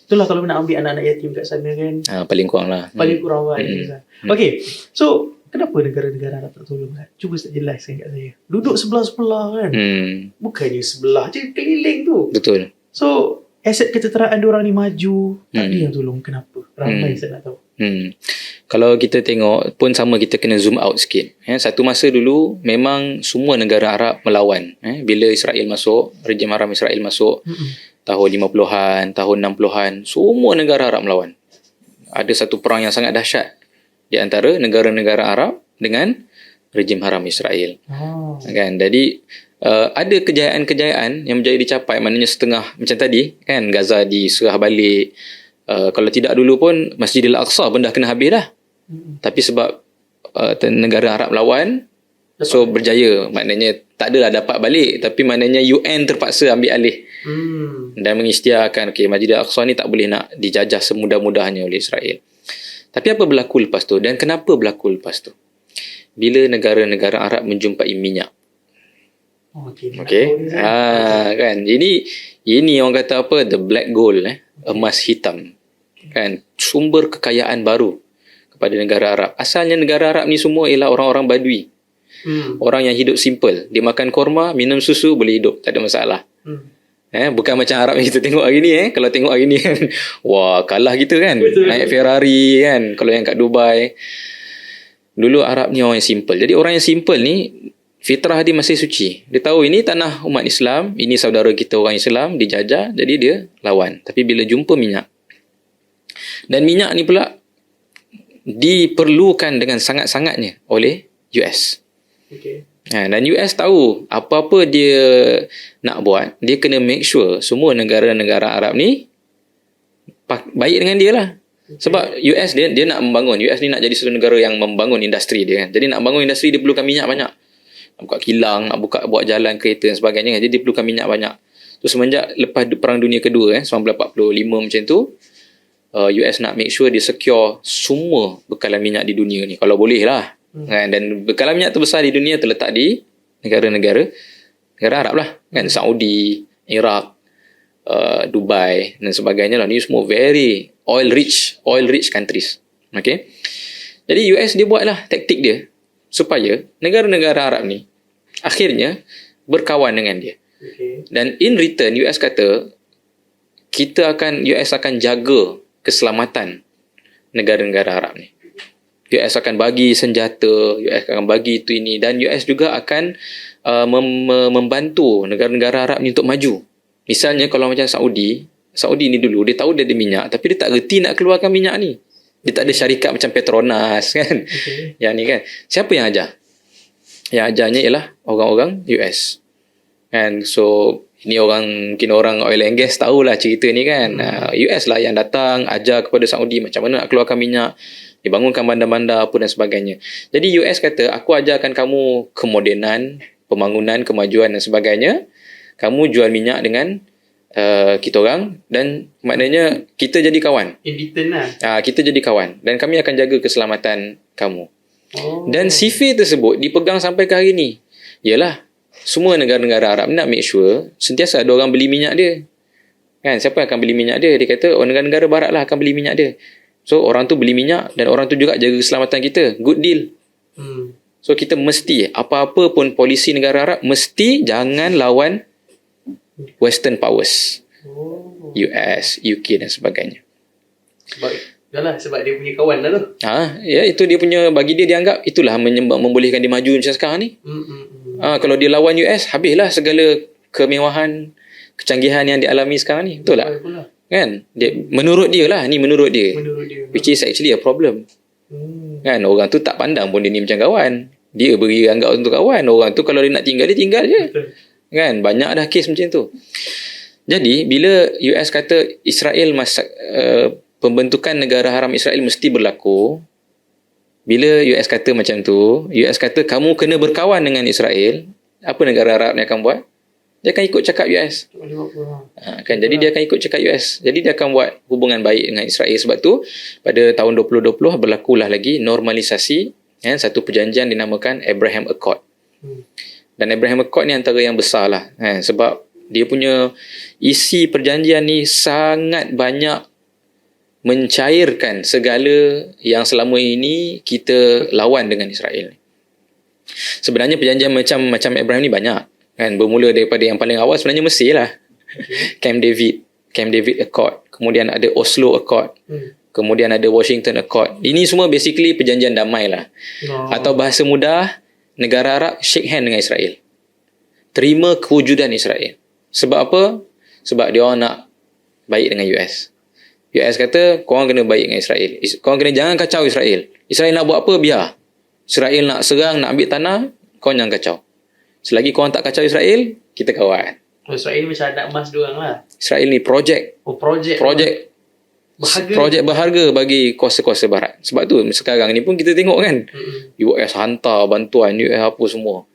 itulah kalau nak ambil anak-anak yatim kat sana kan. Paling kurang lah. Paling kurang Ustaz. Okay, so kenapa negara-negara Arab tak tolong Ustaz? Cuba Ustaz jelaskan kat saya. Duduk sebelah-sebelah kan. Bukannya sebelah je, keliling tu. Betul. So aset keteteraan diorang ni maju, tak ada yang tolong. Kenapa? Ramai saya nak tahu. Kalau kita tengok pun sama, kita kena zoom out sikit. Satu masa dulu memang semua negara Arab melawan. Bila Israel masuk, rejim haram Israel masuk, tahun 50-an, tahun 60-an, semua negara Arab melawan. Ada satu perang yang sangat dahsyat di antara negara-negara Arab dengan rejim haram Israel. Kan? Jadi ada kejayaan-kejayaan yang menjadi dicapai, maknanya setengah macam tadi kan, Gaza diserah balik. Kalau tidak dulu pun Masjidil Aqsa pun dah kena habis dah. Tapi sebab negara Arab lawan, so berjaya. Maknanya tak adalah dapat balik, tapi maknanya UN terpaksa ambil alih dan mengisytiharkan Masjidil Aqsa ni tak boleh nak dijajah semudah-mudahnya oleh Israel. Tapi apa berlaku lepas tu, dan kenapa berlaku lepas tu? Bila negara-negara Arab menjumpai minyak. Okey. Kan. Ini orang kata apa? The black gold, emas hitam. Kan? Sumber kekayaan baru kepada negara Arab. Asalnya negara Arab ni semua ialah orang-orang Badui. Orang yang hidup simple. Dia makan korma, minum susu, boleh hidup. Tak ada masalah. Bukan macam Arab yang kita tengok hari ni. Kalau tengok hari ni kan, wah, kalah kita kan. Betul. Naik Ferrari kan. Kalau yang kat Dubai. Dulu Arab ni orang yang simple. Jadi orang yang simple ni, fitrah dia masih suci. Dia tahu ini tanah umat Islam, ini saudara kita orang Islam, dijajah, jadi dia lawan. Tapi bila jumpa minyak, dan minyak ni pula diperlukan dengan sangat-sangatnya oleh US. Dan US tahu apa-apa dia nak buat, dia kena make sure semua negara-negara Arab ni baik dengan dia lah. Sebab US dia nak membangun. US ni nak jadi satu negara yang membangun industri dia kan. Jadi nak bangun industri, dia perlukan minyak banyak. Nak buka kilang, nak buat jalan kereta dan sebagainya kan. Jadi dia perlukan minyak banyak. So semenjak lepas Perang Dunia Kedua 1945 macam tu, US nak make sure dia secure semua bekalan minyak di dunia ni. Kalau boleh lah. Kan? Dan bekalan minyak terbesar di dunia terletak di negara-negara Arab lah. Kan? Saudi, Iraq, Dubai dan sebagainya lah. Ni semua very oil rich countries. Okay. Jadi US dia buatlah taktik dia supaya negara-negara Arab ni akhirnya berkawan dengan dia. Dan in return US kata US akan jaga keselamatan negara-negara Arab ni. US akan bagi senjata, US akan bagi itu ini, dan US juga akan membantu negara-negara Arab ni untuk maju. Misalnya kalau macam Saudi ni dulu dia tahu dia ada minyak, tapi dia tak reti nak keluarkan minyak ni. Dia tak ada syarikat macam Petronas kan. Yang ni kan. Siapa yang ajar? Yang ajarnya ialah orang-orang US. Kan. So ini mungkin orang oil and gas tahulah cerita ni kan. US lah yang datang ajar kepada Saudi macam mana nak keluarkan minyak, dibangunkan bandar-bandar apa dan sebagainya. Jadi US kata, aku ajarkan kamu kemodenan, pembangunan, kemajuan dan sebagainya. Kamu jual minyak dengan kita orang, dan maknanya kita jadi kawan. In return lah. Kita jadi kawan dan kami akan jaga keselamatan kamu. Dan sifir tersebut dipegang sampai ke hari ni. Yalah, semua negara-negara Arab nak make sure sentiasa ada orang beli minyak dia. Kan, siapa yang akan beli minyak dia? Dia kata negara-negara barat lah akan beli minyak dia. So orang tu beli minyak dan orang tu juga jaga keselamatan kita. Good deal. So kita mesti, apa-apa pun polisi negara Arab, mesti jangan lawan Western powers. US, UK dan sebagainya. Sebab dia punya kawan lah tu. Ya, itu dia punya, bagi dia dianggap itulah membolehkan dia maju macam sekarang ni. Kalau dia lawan US, habislah segala kemewahan, kecanggihan yang dialami sekarang ni. Betul tak? Kan? Menurut dia lah, ni menurut dia. Which is actually a problem. Kan, orang tu tak pandang pun dia ni macam kawan. Dia beri anggap untuk kawan. Orang tu kalau dia nak tinggal, dia tinggal je. Betul. Kan, banyak dah kes macam tu. Jadi bila US kata Israel pembentukan negara haram Israel mesti berlaku, bila US kata macam tu, US kata kamu kena berkawan dengan Israel, apa negara Arab ni akan buat? Dia akan ikut cakap US. Kan, jadi dia akan ikut cakap US. Jadi dia akan buat hubungan baik dengan Israel. Sebab tu pada tahun 2020 berlakulah lagi normalisasi, satu perjanjian dinamakan Abraham Accord. Dan Abraham Accord ni antara yang besar lah. Sebab dia punya isi perjanjian ni sangat banyak mencairkan segala yang selama ini kita lawan dengan Israel. Sebenarnya perjanjian macam Abraham ni banyak. Kan, bermula daripada yang paling awal sebenarnya Mesir lah. Camp David Accord. Kemudian ada Oslo Accord. Kemudian ada Washington Accord. Ini semua basically perjanjian damai lah. Atau bahasa mudah, negara Arab shake hand dengan Israel. Terima kewujudan Israel. Sebab apa? Sebab dia orang nak baik dengan US. US kata, korang kena baik dengan Israel. Korang kena jangan kacau Israel. Israel nak buat apa, biar. Israel nak serang, nak ambil tanah, korang jangan kacau. Selagi korang tak kacau Israel, kita kawan. Israel ni macam anak emas diorang lah. Israel ni projek Projek berharga bagi kuasa-kuasa barat. Sebab tu sekarang ni pun kita tengok kan, US hantar bantuan, US apa semua.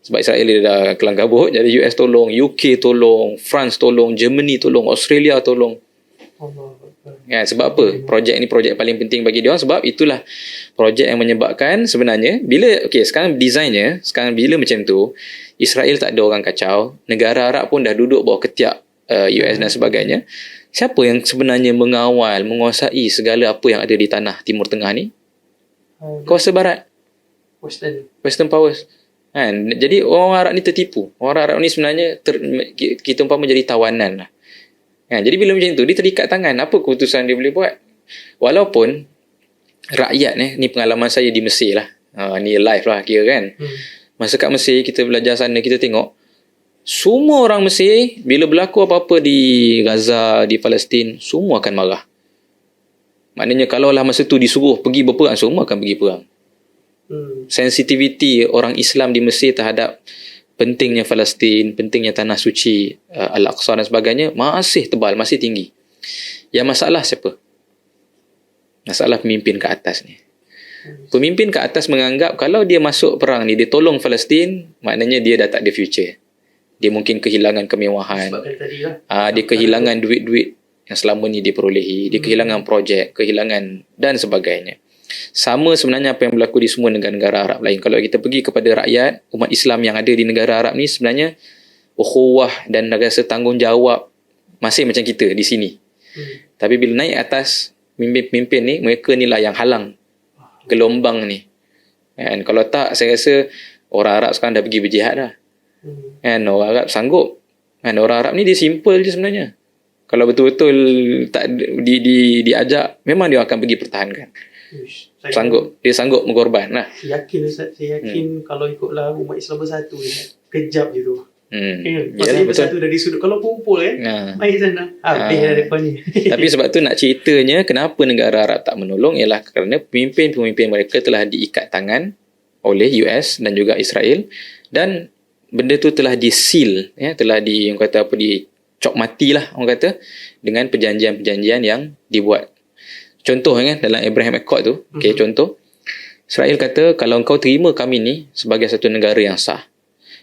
Sebab Israel dia dah kelang kabut, jadi US tolong, UK tolong, France tolong, Germany tolong, Australia tolong. Ya, sebab apa? Projek ni projek paling penting bagi dia orang, sebab itulah projek yang menyebabkan sebenarnya bila sekarang desainnya, sekarang bila macam tu, Israel tak ada orang kacau, negara Arab pun dah duduk bawah ketiak US dan sebagainya. Siapa yang sebenarnya mengawal, menguasai segala apa yang ada di tanah Timur Tengah ni? Kuasa barat, Western powers. Kan? Jadi orang Arab ni tertipu. Orang Arab ni sebenarnya kita umpama jadi tawanan lah. Kan? Jadi bila macam tu, dia terikat tangan. Apa keputusan dia boleh buat? Walaupun rakyat ni pengalaman saya di Mesir lah. Ni live lah kira kan. Masa kat Mesir, kita belajar sana, kita tengok semua orang Mesir, bila berlaku apa-apa di Gaza, di Palestin, semua akan marah. Maknanya kalaulah masa tu disuruh pergi berperang, semua akan pergi perang. Sensitiviti orang Islam di Mesir terhadap pentingnya Palestin, pentingnya tanah suci Al-Aqsa dan sebagainya masih tebal, masih tinggi. Yang masalah siapa? Masalah pemimpin ke atas ni. Pemimpin ke atas menganggap kalau dia masuk perang ni, dia tolong Palestin, maknanya dia dah tak ada future. Dia mungkin kehilangan kemewahan. Dia kehilangan duit-duit yang selama ni dia perolehi. Dia kehilangan projek, kehilangan dan sebagainya. Sama sebenarnya apa yang berlaku di semua negara-negara Arab lain. Kalau kita pergi kepada rakyat, umat Islam yang ada di negara Arab ni sebenarnya ukhuwah dan rasa tanggungjawab masih macam kita di sini. Tapi bila naik atas, pemimpin ni, mereka ni lah yang halang gelombang ni. And kalau tak, saya rasa orang Arab sekarang dah pergi berjihad dah. And orang Arab sanggup. And orang Arab ni dia simple je sebenarnya. Kalau betul-betul tak diajak, memang dia akan pergi pertahankan. Dia sanggup mengorban lah. Saya yakin kalau ikutlah umat Islam bersatu, kejap je tu. Maksudnya bersatu dari sudut. Kalau kumpul main sana, habis dah depan ni. Tapi sebab tu nak ceritanya kenapa negara Arab tak menolong ialah kerana pemimpin-pemimpin mereka telah diikat tangan oleh US dan juga Israel, dan benda tu telah di-seal, telah orang kata dicok mati lah orang kata, dengan perjanjian-perjanjian yang dibuat. Contoh kan dalam Abraham Accord tu, contoh Israel kata kalau kau terima kami ni sebagai satu negara yang sah,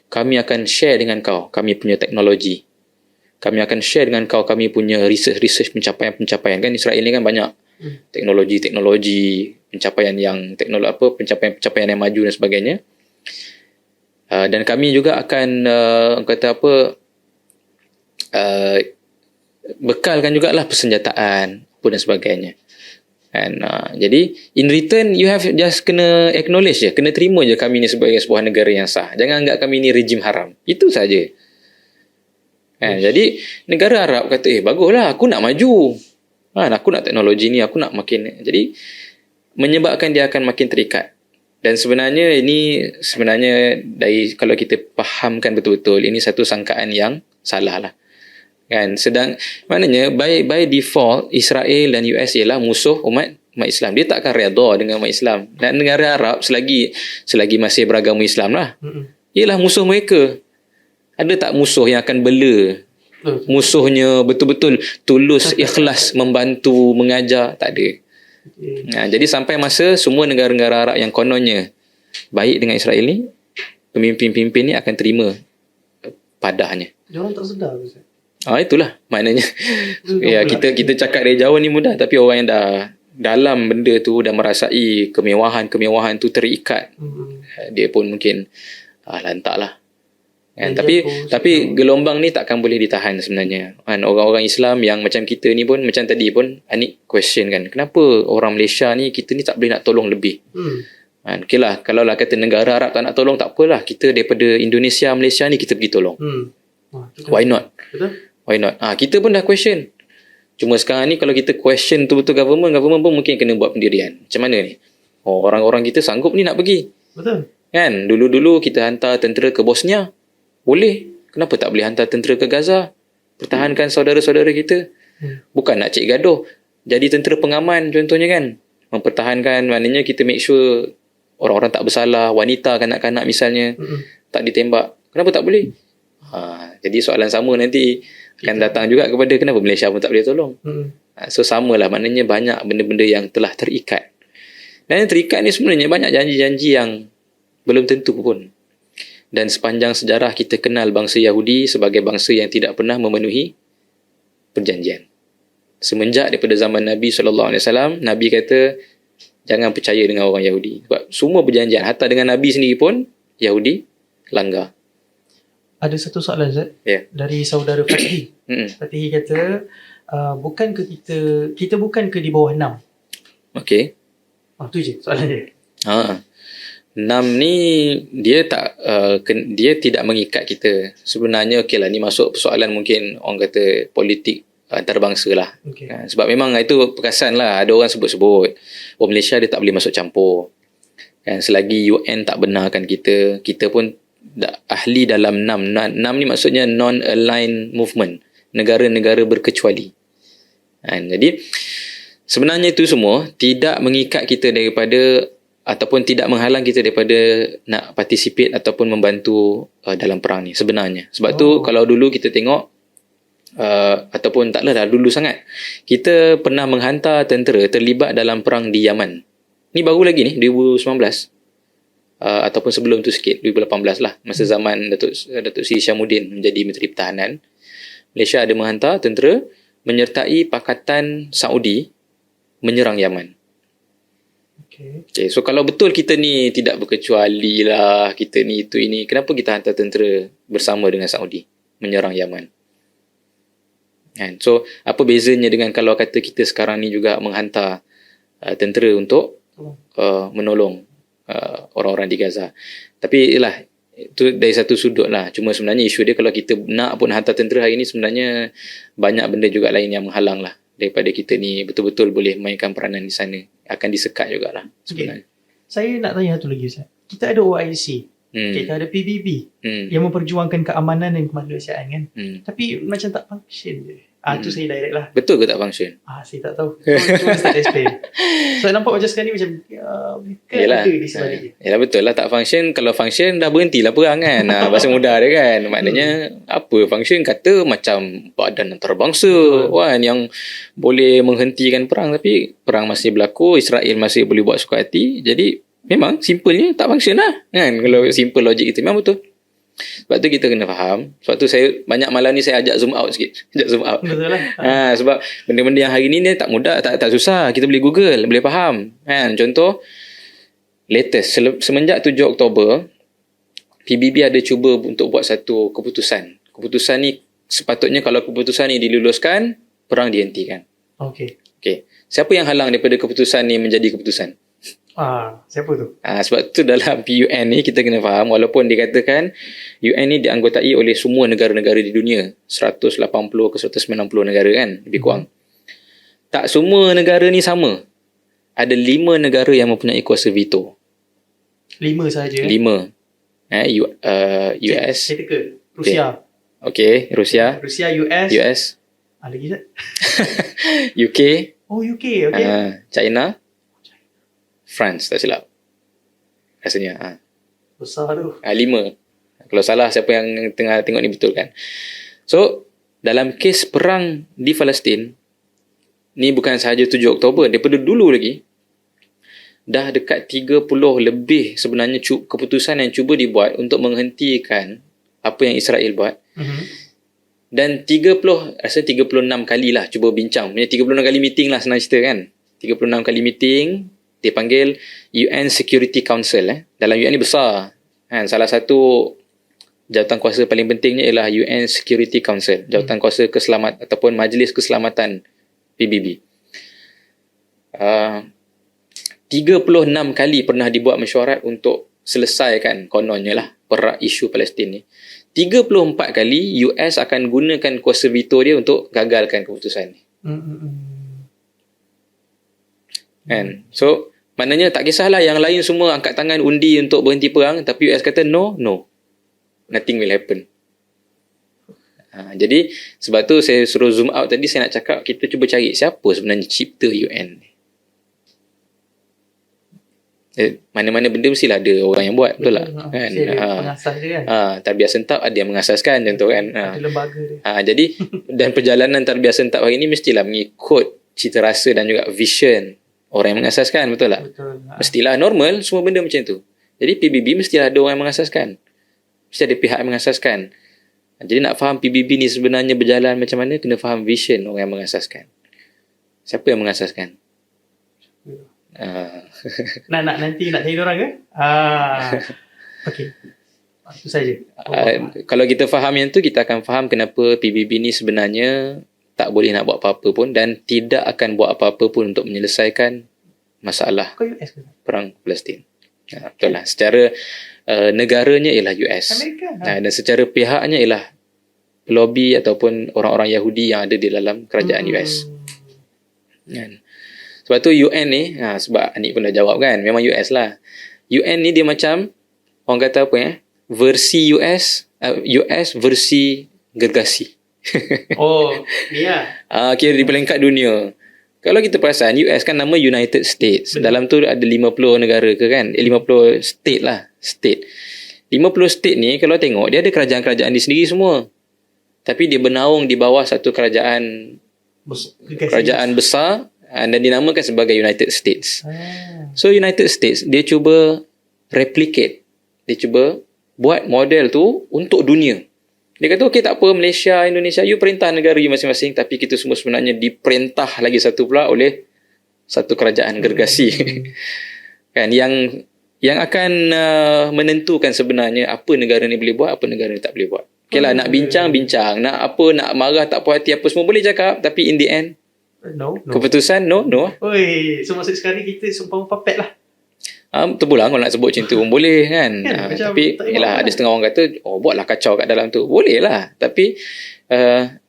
kami akan share dengan kau kami punya teknologi. Kami akan share dengan kau kami punya research pencapaian-pencapaian. Kan Israel ni kan banyak teknologi, pencapaian yang pencapaian yang maju dan sebagainya. Dan kami juga akan bekalkan jugalah persenjataan apa dan sebagainya. And jadi in return you have just kena acknowledge je, kena terima je kami ni sebagai sebuah negara yang sah. Jangan anggap kami ni rejim haram. Itu saja. Jadi negara Arab kata baguslah, aku nak maju. Aku nak teknologi ni, aku nak makin. Jadi menyebabkan dia akan makin terikat. Dan sebenarnya dari kalau kita fahamkan betul-betul, ini satu sangkaan yang salah lah. Kan, maknanya by default Israel dan US ialah musuh umat Islam. Dia tak akan redha dengan umat Islam. Dan negara Arab selagi masih beragama Islam lah, ialah musuh mereka. Ada tak musuh yang akan bela? Musuhnya betul-betul tulus, ikhlas membantu, mengajar? Tak ada. Jadi sampai masa semua negara-negara Arab yang kononnya baik dengan Israel ni, pemimpin-pemimpin ni akan terima padahnya. Diorang tak sedar. Itulah maknanya. Kita cakap dari jauh ni mudah, tapi orang yang dah dalam benda tu, dah merasai kemewahan tu terikat, dia pun mungkin lantak lah. Tapi gelombang ni takkan boleh ditahan sebenarnya. Orang-orang Islam yang macam kita ni pun, macam tadi pun Anik question kan, kenapa orang Malaysia ni, kita ni tak boleh nak tolong lebih. Okay lah, kalau lah kata negara Arab tak nak tolong, tak apalah, kita daripada Indonesia, Malaysia ni kita pergi tolong. Why not? Betul? Why not? Kita pun dah question. Cuma sekarang ni kalau kita question tu government pun mungkin kena buat pendirian. Macam mana ni? Orang-orang kita sanggup ni nak pergi. Betul. Kan? Dulu-dulu kita hantar tentera ke Bosnia. Boleh. Kenapa tak boleh hantar tentera ke Gaza? Pertahankan saudara-saudara kita. Bukan nak cik gaduh. Jadi tentera pengaman contohnya kan. Mempertahankan, maknanya kita make sure orang-orang tak bersalah, wanita, kanak-kanak misalnya, tak ditembak. Kenapa tak boleh? Jadi soalan sama nanti akan datang juga kepada kenapa Malaysia pun tak boleh tolong. So samalah, maknanya banyak benda-benda yang telah terikat. Dan yang terikat ni sebenarnya banyak janji-janji yang belum tentu pun. Dan sepanjang sejarah kita kenal bangsa Yahudi sebagai bangsa yang tidak pernah memenuhi perjanjian. Semenjak daripada zaman Nabi SAW, Nabi kata jangan percaya dengan orang Yahudi. Sebab semua perjanjian, hatta dengan Nabi sendiri pun Yahudi langgar. Ada satu soalan Zat, dari saudara Fatihi. Fatihi kata, bukan ke kita bukan ke di bawah 6? Okey. Itu je soalan dia. 6 ni dia dia tidak mengikat kita. Sebenarnya okeylah, ni masuk persoalan mungkin orang kata politik antarabangsa lah. Sebab memang itu perkasan lah. Ada orang sebut-sebut Malaysia dia tak boleh masuk campur. Selagi UN tak benarkan kita, kita pun ahli dalam 6. 6 ni maksudnya non-aligned movement, negara-negara berkecuali. Jadi sebenarnya itu semua tidak mengikat kita daripada ataupun tidak menghalang kita daripada nak participate ataupun membantu dalam perang ni sebenarnya. Sebab tu kalau dulu kita tengok ataupun taklah dah dulu sangat, kita pernah menghantar tentera terlibat dalam perang di Yaman. Ni baru lagi ni 2019. Ataupun sebelum tu sikit 2018 lah, masa zaman Datuk Seri Syamuddin menjadi Menteri Pertahanan. Malaysia ada menghantar tentera menyertai Pakatan Saudi menyerang Yaman. Okay, so kalau betul kita ni tidak berkecuali lah, kita ni itu ini, kenapa kita hantar tentera bersama dengan Saudi menyerang Yaman? So apa bezanya dengan kalau kata kita sekarang ni juga menghantar tentera untuk menolong orang-orang di Gaza. Tapi ialah itu dari satu sudut lah. Cuma sebenarnya isu dia kalau kita nak pun hantar tentera hari ni, sebenarnya banyak benda juga lain yang menghalang lah daripada kita ni betul-betul boleh mainkan peranan di sana. Akan disekat jugalah sebenarnya. Saya nak tanya satu lagi Ustaz. Kita ada OIC, kita ada PBB yang memperjuangkan keamanan dan kemanusiaan kan. Tapi macam tak function je. Itu saya direct lah. Betul ke tak function? Saya tak tahu. Cuma start explain. So nampak macam sekarang ni macam yalah, ada di sebalik dia. Yalah betul lah, tak function. Kalau function dah berhentilah perang kan. Bahasa mudah dia kan. Maknanya apa function, kata macam badan antarabangsa kan, yang boleh menghentikan perang. Tapi perang masih berlaku, Israel masih boleh buat suka hati. Jadi memang simpelnya tak function lah kan. Kalau simple logik itu memang betul. Sebab tu kita kena faham. Sebab tu saya banyak malam ni saya ajak zoom out sikit. Zoom out. Betul lah. Sebab benda-benda yang hari ni tak mudah, tak susah. Kita boleh Google, boleh faham. Contoh latest semenjak 7 Oktober PBB ada cuba untuk buat satu keputusan. Keputusan ni sepatutnya kalau keputusan ni diluluskan, perang dihentikan. Okey. Siapa yang halang daripada keputusan ni menjadi keputusan? Siapa tu? Sebab tu dalam UN ni kita kena faham, walaupun dikatakan UN ni dianggotai oleh semua negara-negara di dunia, 180 ke 190 negara kan, lebih kurang. Tak semua negara ni sama. Ada 5 negara yang mempunyai kuasa veto. 5 sahaja? 5. US. Rusia. Rusia. Rusia, US. Lagi tak? UK. UK. China. France, tak silap rasanya. Besar tu. 5. Kalau salah siapa yang tengah tengok ni betul kan. So dalam kes perang di Palestin ni, bukan sahaja 7 Oktober, daripada dulu lagi dah dekat 30 lebih sebenarnya keputusan yang cuba dibuat untuk menghentikan apa yang Israel buat. Dan 36 kali lah cuba bincang. 36 kali meeting lah senang cerita kan. 36 kali meeting, dia panggil UN Security Council. Dalam UN ni besar. Salah satu jawatan kuasa paling pentingnya ialah UN Security Council. Jawatan kuasa keselamatan ataupun Majlis Keselamatan PBB. 36 kali pernah dibuat mesyuarat untuk selesaikan kononnya lah perak isu Palestin ni. 34 kali US akan gunakan kuasa veto dia untuk gagalkan keputusan ni. Kan? So maknanya tak kisahlah yang lain semua angkat tangan undi untuk berhenti perang, tapi US kata no, nothing will happen. Jadi sebab tu saya suruh zoom out tadi. Saya nak cakap kita cuba cari siapa sebenarnya cipta UN ni. Mana-mana benda mestilah ada orang yang buat, betul tak? Kan? Mesti ada pengasas dia kan. Tarbiyah sentap ada yang mengasaskan contoh kan. Ada lembaga dia. Jadi dan perjalanan tarbiyah sentap hari ini mestilah mengikut cita rasa dan juga vision orang yang mengasaskan, betul tak? Betul. Mestilah normal semua benda macam tu. Jadi PBB mestilah ada orang yang mengasaskan. Mesti ada pihak yang mengasaskan. Jadi nak faham PBB ni sebenarnya berjalan macam mana, kena faham vision orang yang mengasaskan. Siapa yang mengasaskan? Nanti nak cari orang ke? Okey. Itu saja. Kalau kita faham yang tu, kita akan faham kenapa PBB ni sebenarnya tak boleh nak buat apa-apa pun dan tidak akan buat apa-apa pun untuk menyelesaikan masalah perang Palestin. Betul lah. Secara negaranya ialah US. Amerika. Dan secara pihaknya ialah lobby ataupun orang-orang Yahudi yang ada di dalam kerajaan US. Kan? Sebab tu UN ni, sebab Anik pun dah jawab kan, memang US lah. UN ni dia macam, orang kata apa ya, versi US versi gergasi. Ni lah. Kira di peringkat dunia. Kalau kita perasan, US kan nama United States. Dalam tu ada 50 negara ke kan? 50 state lah. State. 50 state ni kalau tengok, dia ada kerajaan-kerajaan di sendiri semua. Tapi dia bernaung di bawah satu kerajaan besar dan dinamakan sebagai United States. So United States, dia cuba replicate. Dia cuba buat model tu untuk dunia. Dia kata, okey tak apa, Malaysia, Indonesia, you perintah negara you masing-masing, tapi kita semua sebenarnya diperintah lagi satu pula oleh satu kerajaan gergasi. Kan, yang akan menentukan sebenarnya apa negara ni boleh buat, apa negara ni tak boleh buat. Okay lah, nak bincang, nak apa, nak marah, tak puas hati, apa semua boleh cakap, tapi in the end, no. keputusan, no. Oi, so maksud sekali kita sumpah papet lah. Betul pula kalau nak sebut macam tu pun boleh kan. Tapi yelah, ada kan? setengah orang kata, buatlah kacau kat dalam tu. Boleh lah. Tapi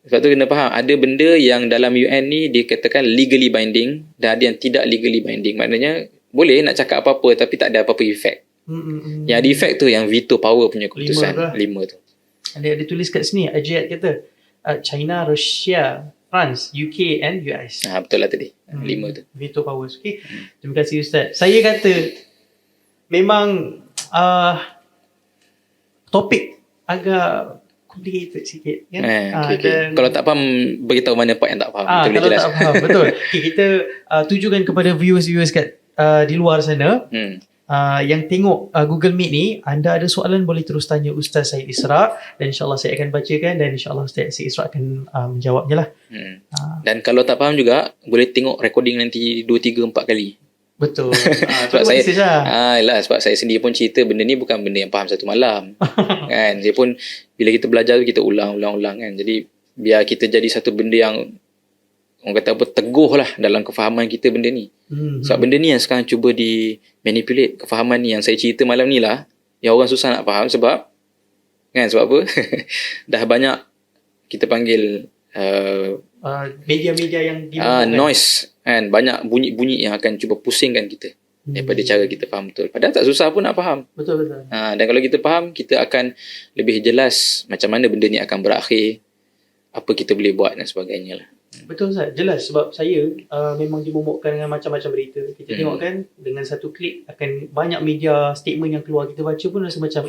sebab tu kena faham, ada benda yang dalam UN ni dikatakan legally binding dan ada yang tidak legally binding. Maknanya boleh nak cakap apa-apa tapi tak ada apa-apa efek. Yang ada efek tu yang veto power punya keputusan. 5 tu. Ada tulis kat sini, Ajayat kata China, Russia, France, UK and US. Betul lah tadi. 5 tu. Veto powers. Okay. Terima kasih Ustaz. Saya kata memang topik agak complicated sikit kan? Okay. Kalau tak faham, beritahu mana part yang tak faham. Kita boleh kalau jelas. tak faham, betul. Okay, kita tujukan kepada viewers kat di luar sana yang tengok Google Meet ni, anda ada soalan boleh terus tanya Ustaz Syed Isra dan insyaAllah saya akan bacakan dan insyaAllah Ustaz Syed Isra akan menjawabnya lah. Dan kalau tak faham juga, boleh tengok recording nanti 2, 3, 4 kali. Betul. Sebab sebab saya sendiri pun cerita benda ni bukan benda yang faham satu malam. Kan? Dia pun bila kita belajar tu kita ulang kan. Jadi biar kita jadi satu benda yang orang kata apa, teguh lah dalam kefahaman kita benda ni. Sebab benda ni yang sekarang cuba di manipulate. Kefahaman ni yang saya cerita malam ni lah, yang orang susah nak faham sebab apa? Dah banyak kita panggil media-media yang noise kan, banyak bunyi-bunyi yang akan cuba pusingkan kita daripada cara kita faham betul. Padahal tak susah pun nak faham. Betul. Dan kalau kita faham, kita akan lebih jelas macam mana benda ni akan berakhir, apa kita boleh buat dan sebagainya lah. Betul Ustaz, jelas sebab saya memang dimomokkan dengan macam-macam berita. Kita tengok kan, dengan satu klik akan banyak media statement yang keluar, kita baca pun rasa macam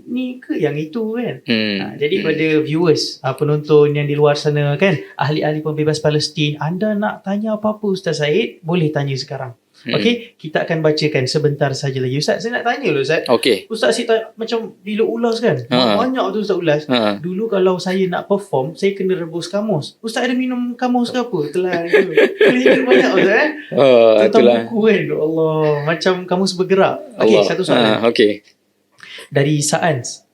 ni ke yang itu kan. Jadi pada viewers, penonton yang di luar sana kan, ahli-ahli pembebas Palestin, anda nak tanya apa-apa Ustaz Syed, boleh tanya sekarang. Okey, kita akan bacakan sebentar saja lagi. Ustaz, saya nak tanya dulu Ustaz. Okey. Ustaz Syed macam bila ulas kan, banyak tu Ustaz ulas. Dulu kalau saya nak perform, saya kena rebus kamus. Ustaz ada minum kamus ke apa? Telan ke? Boleh ikut banyak Ustaz tentang buku kan. Allah, macam kamus bergerak. Okey, satu soalan. Okey. Dari Saans.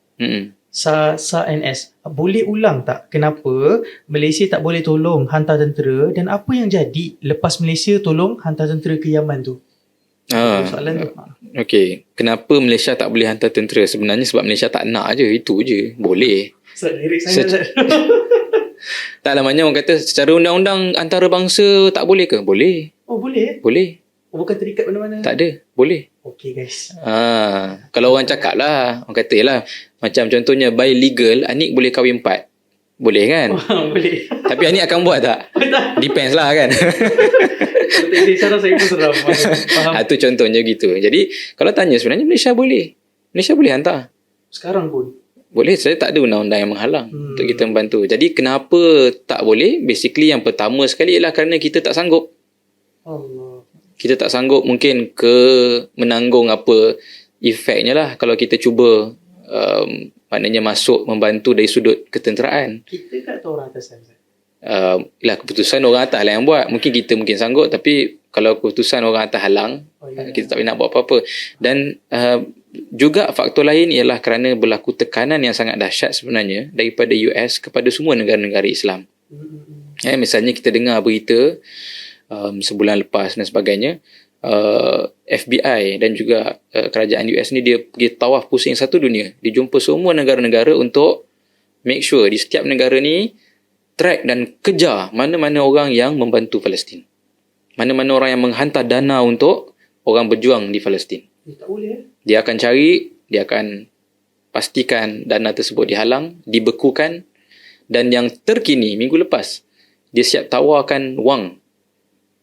SANS, boleh ulang tak kenapa Malaysia tak boleh tolong hantar tentera dan apa yang jadi lepas Malaysia tolong hantar tentera ke Yaman tu? Soalan tu. Okey, kenapa Malaysia tak boleh hantar tentera? Sebenarnya sebab Malaysia tak nak je, itu je. Boleh. Tak namanya orang kata secara undang-undang antarabangsa tak boleh ke? Boleh. Oh, boleh? Boleh. Bukan terikat mana-mana? Tak ada. Boleh. Okey guys. Kalau orang cakap lah, orang kata lah, macam contohnya by legal, Anik boleh kahwin 4. Boleh kan? Boleh. Tapi Anik akan buat tak? Depends lah kan. Kalau tak cara saya pun seram. Faham. Itu contohnya gitu. Jadi kalau tanya sebenarnya Malaysia boleh hantar. Sekarang pun. Boleh, saya tak ada undang-undang yang menghalang untuk kita membantu. Jadi kenapa tak boleh? Basically yang pertama sekali ialah kerana kita tak sanggup. Allah. Kita tak sanggup mungkin menanggung apa efeknya lah kalau kita cuba maknanya masuk membantu dari sudut ketenteraan. Kita tak tahu orang atas sana. Keputusan orang atas lah yang buat. Mungkin kita sanggup, tapi kalau keputusan orang atas halang, kita tak boleh nak buat apa-apa. Dan juga faktor lain ialah kerana berlaku tekanan yang sangat dahsyat sebenarnya daripada US kepada semua negara-negara Islam. Misalnya kita dengar berita sebulan lepas dan sebagainya, FBI dan juga kerajaan US ni dia pergi tawaf pusing satu dunia. Dia jumpa semua negara-negara untuk make sure di setiap negara ni track dan kejar mana-mana orang yang membantu Palestin. Mana-mana orang yang menghantar dana untuk orang berjuang di Palestin. Tak boleh. Dia akan cari, dia akan pastikan dana tersebut dihalang, dibekukan, dan yang terkini minggu lepas dia siap tawarkan wang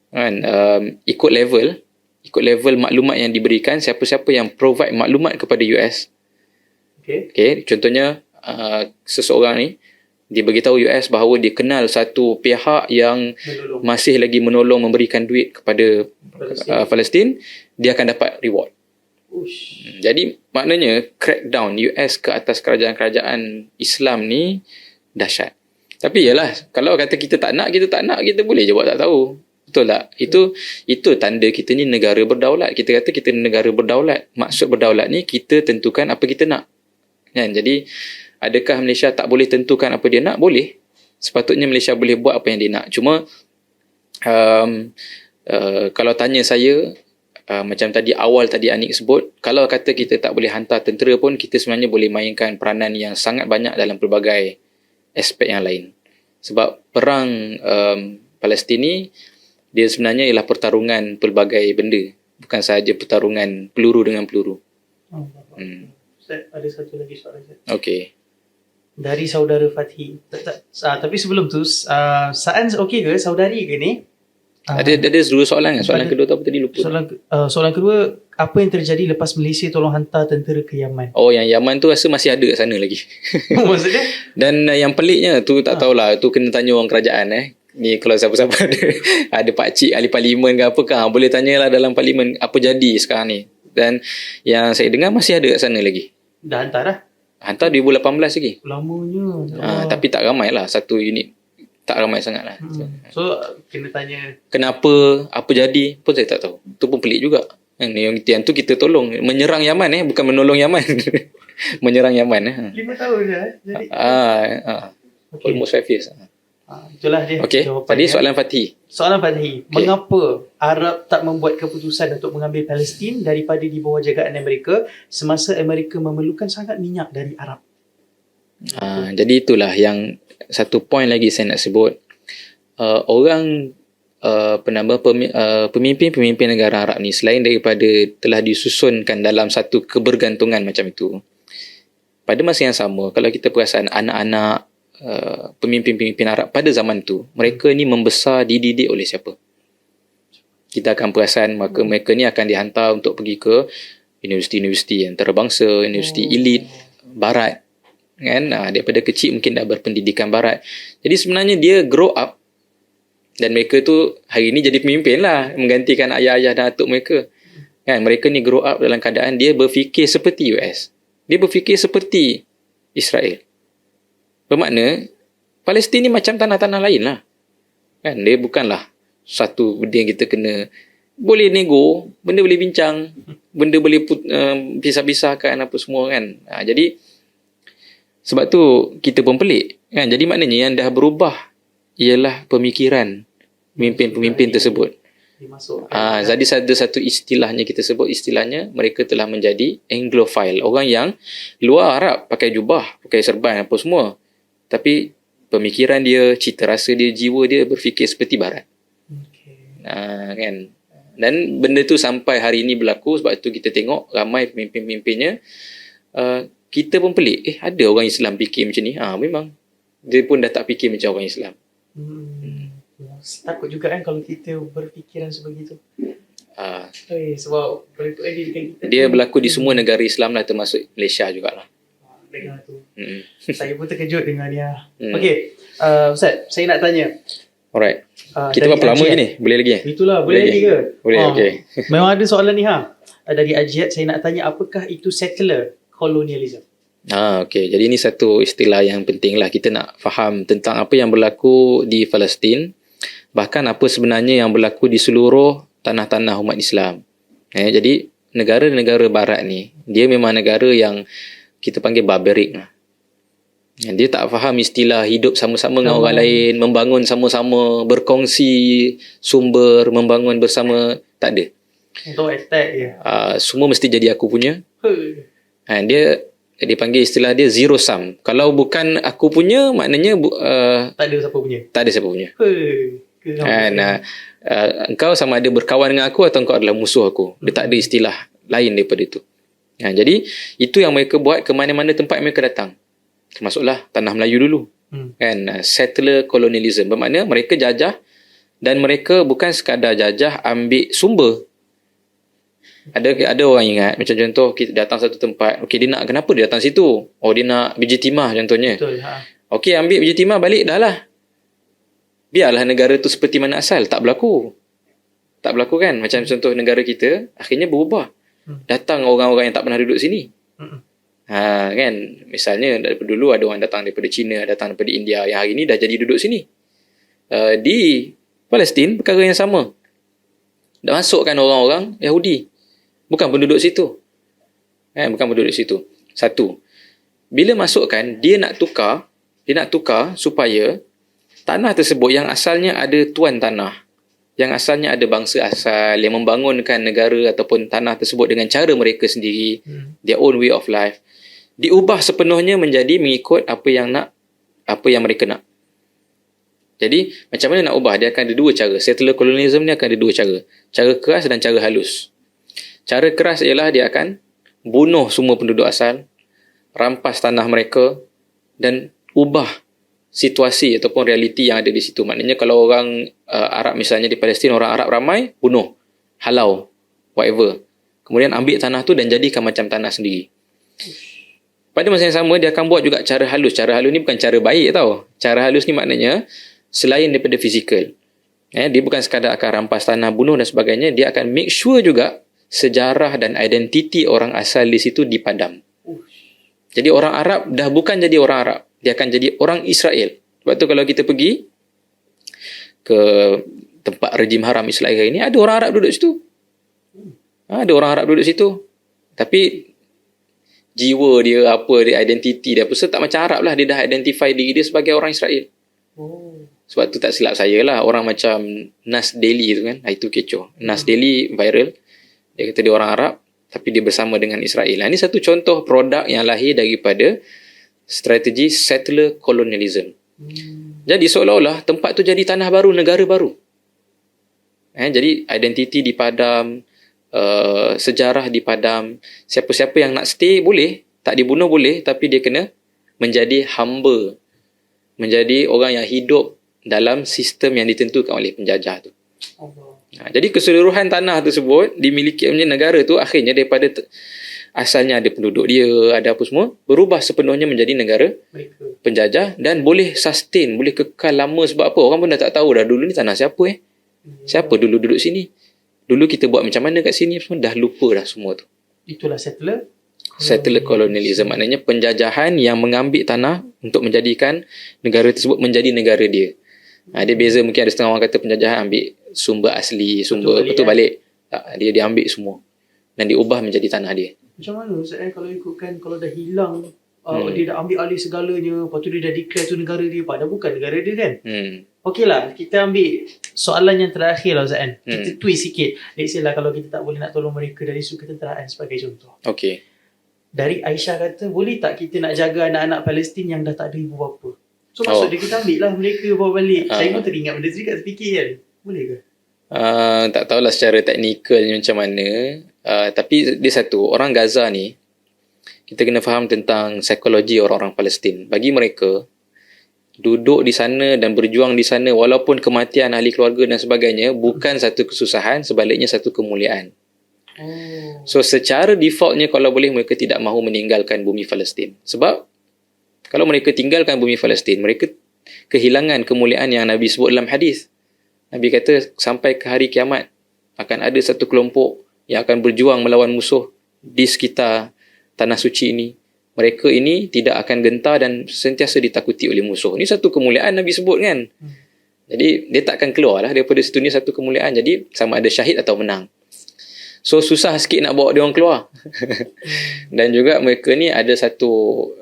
kan, ikut level maklumat yang diberikan. Siapa-siapa yang provide maklumat kepada US, okay, contohnya seseorang ni dia beritahu US bahawa dia kenal satu pihak yang masih lagi menolong memberikan duit kepada Palestin, dia akan dapat reward. Jadi maknanya crackdown US ke atas kerajaan-kerajaan Islam ni dahsyat. Tapi yalah, kalau kata kita tak nak, kita boleh je buat tak tahu. Betul tak? Itu tanda kita ni negara berdaulat. Kita kata kita negara berdaulat. Maksud berdaulat ni kita tentukan apa kita nak. Kan? Jadi adakah Malaysia tak boleh tentukan apa dia nak? Boleh. Sepatutnya Malaysia boleh buat apa yang dia nak. Cuma kalau tanya saya, macam awal tadi Anik sebut, kalau kata kita tak boleh hantar tentera pun, kita sebenarnya boleh mainkan peranan yang sangat banyak dalam pelbagai aspek yang lain. Sebab perang Palestin ni, dia sebenarnya ialah pertarungan pelbagai benda. Bukan sahaja pertarungan peluru dengan peluru. Ustaz, ada satu lagi soalan. Okey. Dari saudara Fathi. Tapi sebelum tu, Saan okey ke? Saudari ke ni? Ada dua soalan kan? Soalan kedua tu apa tadi lupa. Soalan kedua, apa yang terjadi lepas Malaysia tolong hantar tentera ke Yaman? Oh, yang Yaman tu rasa masih ada kat sana lagi. Maksudnya? Dan yang peliknya tu tak tahulah, tu kena tanya orang kerajaan Ni kalau siapa-siapa ada pakcik ahli parlimen ke apa ke, boleh tanyalah dalam parlimen apa jadi sekarang ni. Dan yang saya dengar masih ada kat sana lagi. Dah hantar dah? Hantar 2018 lagi. Lamanya. Tapi tak ramai lah, satu unit. Tak ramai sangat lah. So, kena tanya. Kenapa, apa jadi pun saya tak tahu. Tu pun pelik juga. Yang tu kita tolong. Menyerang Yaman bukan menolong Yaman. Menyerang Yaman 5 tahun dah. Jadi. Almost 5 years. Itulah dia. Okey. Tadi soalan Fatih. Soalan Fatih. Okay. Mengapa Arab tak membuat keputusan untuk mengambil Palestin daripada di bawah jagaan Amerika semasa Amerika memerlukan sangat minyak dari Arab? Jadi itulah yang satu poin lagi saya nak sebut. Pemimpin-pemimpin negara Arab ni, selain daripada telah disusunkan dalam satu kebergantungan macam itu, pada masa yang sama, kalau kita perasan anak-anak pemimpin-pemimpin Arab pada zaman tu, mereka ni membesar dididik oleh siapa? Kita akan perasan maka mereka ni akan dihantar untuk pergi ke universiti-universiti antarabangsa, universiti elit barat kan. Daripada kecil mungkin dah berpendidikan barat. Jadi sebenarnya dia grow up, dan mereka tu hari ni jadi pemimpin lah, menggantikan ayah-ayah dan atuk mereka kan. Mereka ni grow up dalam keadaan dia berfikir seperti US, dia berfikir seperti Israel. Bermakna Palestin ni macam tanah-tanah lain lah kan. Dia bukanlah satu benda yang kita kena boleh nego, benda boleh bincang, benda boleh pisah-pisahkan apa semua kan. Jadi sebab tu kita pun pelik kan. Jadi maknanya yang dah berubah ialah pemikiran pemimpin-pemimpin tersebut. Jadi ada satu istilahnya, kita sebut istilahnya mereka telah menjadi Anglophile. Orang yang luar Arab, pakai jubah, pakai serban apa semua, tapi pemikiran dia, cita rasa dia, jiwa dia berfikir seperti barat. Kan. Dan benda tu sampai hari ini berlaku. Sebab tu kita tengok ramai pemimpin-pemimpinnya, kita pun pelik, ada orang Islam fikir macam ni. Memang dia pun dah tak fikir macam orang Islam. Takut juga kan kalau kita berfikiran sebegitu. Uh, Sebab pendidikan kita dia berlaku di semua negara Islam lah, termasuk Malaysia jugalah. dengar tu. Hmm. Saya pun terkejut dengan dia. Hmm. Okey, Ustaz, saya nak tanya. Alright. Kita Dari berapa lama Ajiat. je ni? Boleh lagi? Itulah, boleh lagi ke? Boleh, okey. Memang ada soalan ni dari Ajiat, saya nak tanya apakah itu settler colonialism? Okey. Jadi ini satu istilah yang penting lah. Kita nak faham tentang apa yang berlaku di Palestin. Bahkan apa sebenarnya yang berlaku di seluruh tanah-tanah umat Islam. Jadi negara-negara barat ni, dia memang negara yang kita panggil barbaric lah. Dia tak faham istilah hidup sama-sama dengan orang lain, membangun sama-sama, berkongsi sumber, membangun bersama, tak ada. Untuk attack je. Semua mesti jadi aku punya. Dia panggil istilah dia zero sum. Kalau bukan aku punya, maknanya tak ada siapa punya. Tak ada siapa punya. Engkau sama ada berkawan dengan aku atau engkau adalah musuh aku. Dia tak ada istilah lain daripada itu. Jadi itu yang mereka buat ke mana-mana tempat mereka datang. Termasuklah tanah Melayu dulu. Settler colonialism bermakna mereka jajah, dan mereka bukan sekadar jajah ambil sumber. Ada orang ingat, macam contoh kita datang satu tempat, okey, dia nak, kenapa dia datang situ? Oh, dia nak biji timah contohnya. Betul. Okey, ambil biji timah, balik dah lah. Biarlah negara tu seperti mana asal. Tak berlaku kan. Macam contoh negara kita akhirnya berubah. Datang orang-orang yang tak pernah duduk sini. Kan, misalnya daripada dulu ada orang datang daripada China, datang daripada India, yang hari ni dah jadi duduk sini. Di Palestin perkara yang sama. Dah masukkan orang-orang Yahudi, bukan penduduk situ. Bukan penduduk situ. Satu, bila masukkan, dia nak tukar supaya tanah tersebut yang asalnya ada tuan tanah, yang asalnya ada bangsa asal yang membangunkan negara ataupun tanah tersebut dengan cara mereka sendiri, their own way of life, diubah sepenuhnya menjadi mengikut apa yang mereka nak. Jadi macam mana nak ubah? Dia akan ada dua cara. Settler colonialism ni akan ada dua cara. Cara keras dan cara halus. Cara keras ialah dia akan bunuh semua penduduk asal, rampas tanah mereka dan ubah situasi ataupun realiti yang ada di situ. Maknanya kalau orang Arab misalnya di Palestin, orang Arab ramai, bunuh, halau, whatever. Kemudian ambil tanah tu dan jadikan macam tanah sendiri. Pada masa yang sama, dia akan buat juga cara halus. Cara halus ni bukan cara baik tau. Cara halus ni maknanya selain daripada fizikal. Dia bukan sekadar akan rampas tanah, bunuh dan sebagainya. Dia akan make sure juga sejarah dan identiti orang asal di situ dipadam. Jadi orang Arab dah bukan jadi orang Arab. Dia akan jadi orang Israel. Sebab tu kalau kita pergi ke tempat rejim haram Israel ini, ada orang Arab duduk situ. Ada orang Arab duduk situ. Tapi jiwa dia, identiti dia, apa, tak macam Arab lah. Dia dah identify diri dia sebagai orang Israel. Sebab tu tak silap saya lah, orang macam Nas Daily tu kan, itu kecoh. Nas Daily viral. Dia kata dia orang Arab, tapi dia bersama dengan Israel. Ini satu contoh produk yang lahir daripada strategi settler colonialism. Jadi seolah-olah tempat tu jadi tanah baru, negara baru. Jadi identiti dipadam, sejarah dipadam. Siapa-siapa yang nak stay boleh, tak dibunuh boleh, tapi dia kena menjadi hamba, menjadi orang yang hidup dalam sistem yang ditentukan oleh penjajah tu. Jadi keseluruhan tanah tersebut dimiliki oleh negara tu, akhirnya daripada asalnya ada penduduk dia, ada apa semua, berubah sepenuhnya menjadi negara penjajah dan boleh sustain, boleh kekal lama. Sebab apa? Orang pun dah tak tahu dah dulu ni tanah siapa siapa dulu duduk sini, dulu kita buat macam mana kat sini, semua dah lupa dah semua tu. Itulah settler colonialism. Maknanya penjajahan yang mengambil tanah untuk menjadikan negara tersebut menjadi negara dia. Dia beza, mungkin ada setengah orang kata penjajahan ambil sumber asli, sumber betul balik. Dia ambil semua dan diubah menjadi tanah dia. Macam mana Ustaz kalau ikutkan, kalau dah hilang, dia dah ambil alih segalanya, lepas tu dia dah declare tu negara dia, padahal bukan negara dia kan. Okey lah, kita ambil soalan yang terakhir lah Ustaz. Kita twist sikit. Let's say lah kalau kita tak boleh nak tolong mereka dari isu ketenteraan sebagai contoh. Okey. Dari Aisyah kata, boleh tak kita nak jaga anak-anak Palestin yang dah tak ada ibu bapa? So maksud dia kita ambil lah mereka bawa balik. Saya pun teringat benda tu juga, terfikir kan. Boleh ke? Tak tahulah secara teknikalnya macam mana. Tapi dia satu, orang Gaza ni, kita kena faham tentang psikologi orang-orang Palestin. Bagi mereka, duduk di sana dan berjuang di sana walaupun kematian ahli keluarga dan sebagainya bukan satu kesusahan, sebaliknya satu kemuliaan. So secara defaultnya kalau boleh mereka tidak mahu meninggalkan bumi Palestin. Sebab kalau mereka tinggalkan bumi Palestin, mereka kehilangan kemuliaan yang Nabi sebut dalam hadis. Nabi kata sampai ke hari kiamat akan ada satu kelompok yang akan berjuang melawan musuh di sekitar tanah suci ini. Mereka ini tidak akan gentar dan sentiasa ditakuti oleh musuh. Ini satu kemuliaan Nabi sebut kan. Jadi dia tak akan keluar lah daripada situ, ni satu kemuliaan. Jadi sama ada syahid atau menang. So susah sikit nak bawa dia orang keluar. Dan juga mereka ni ada satu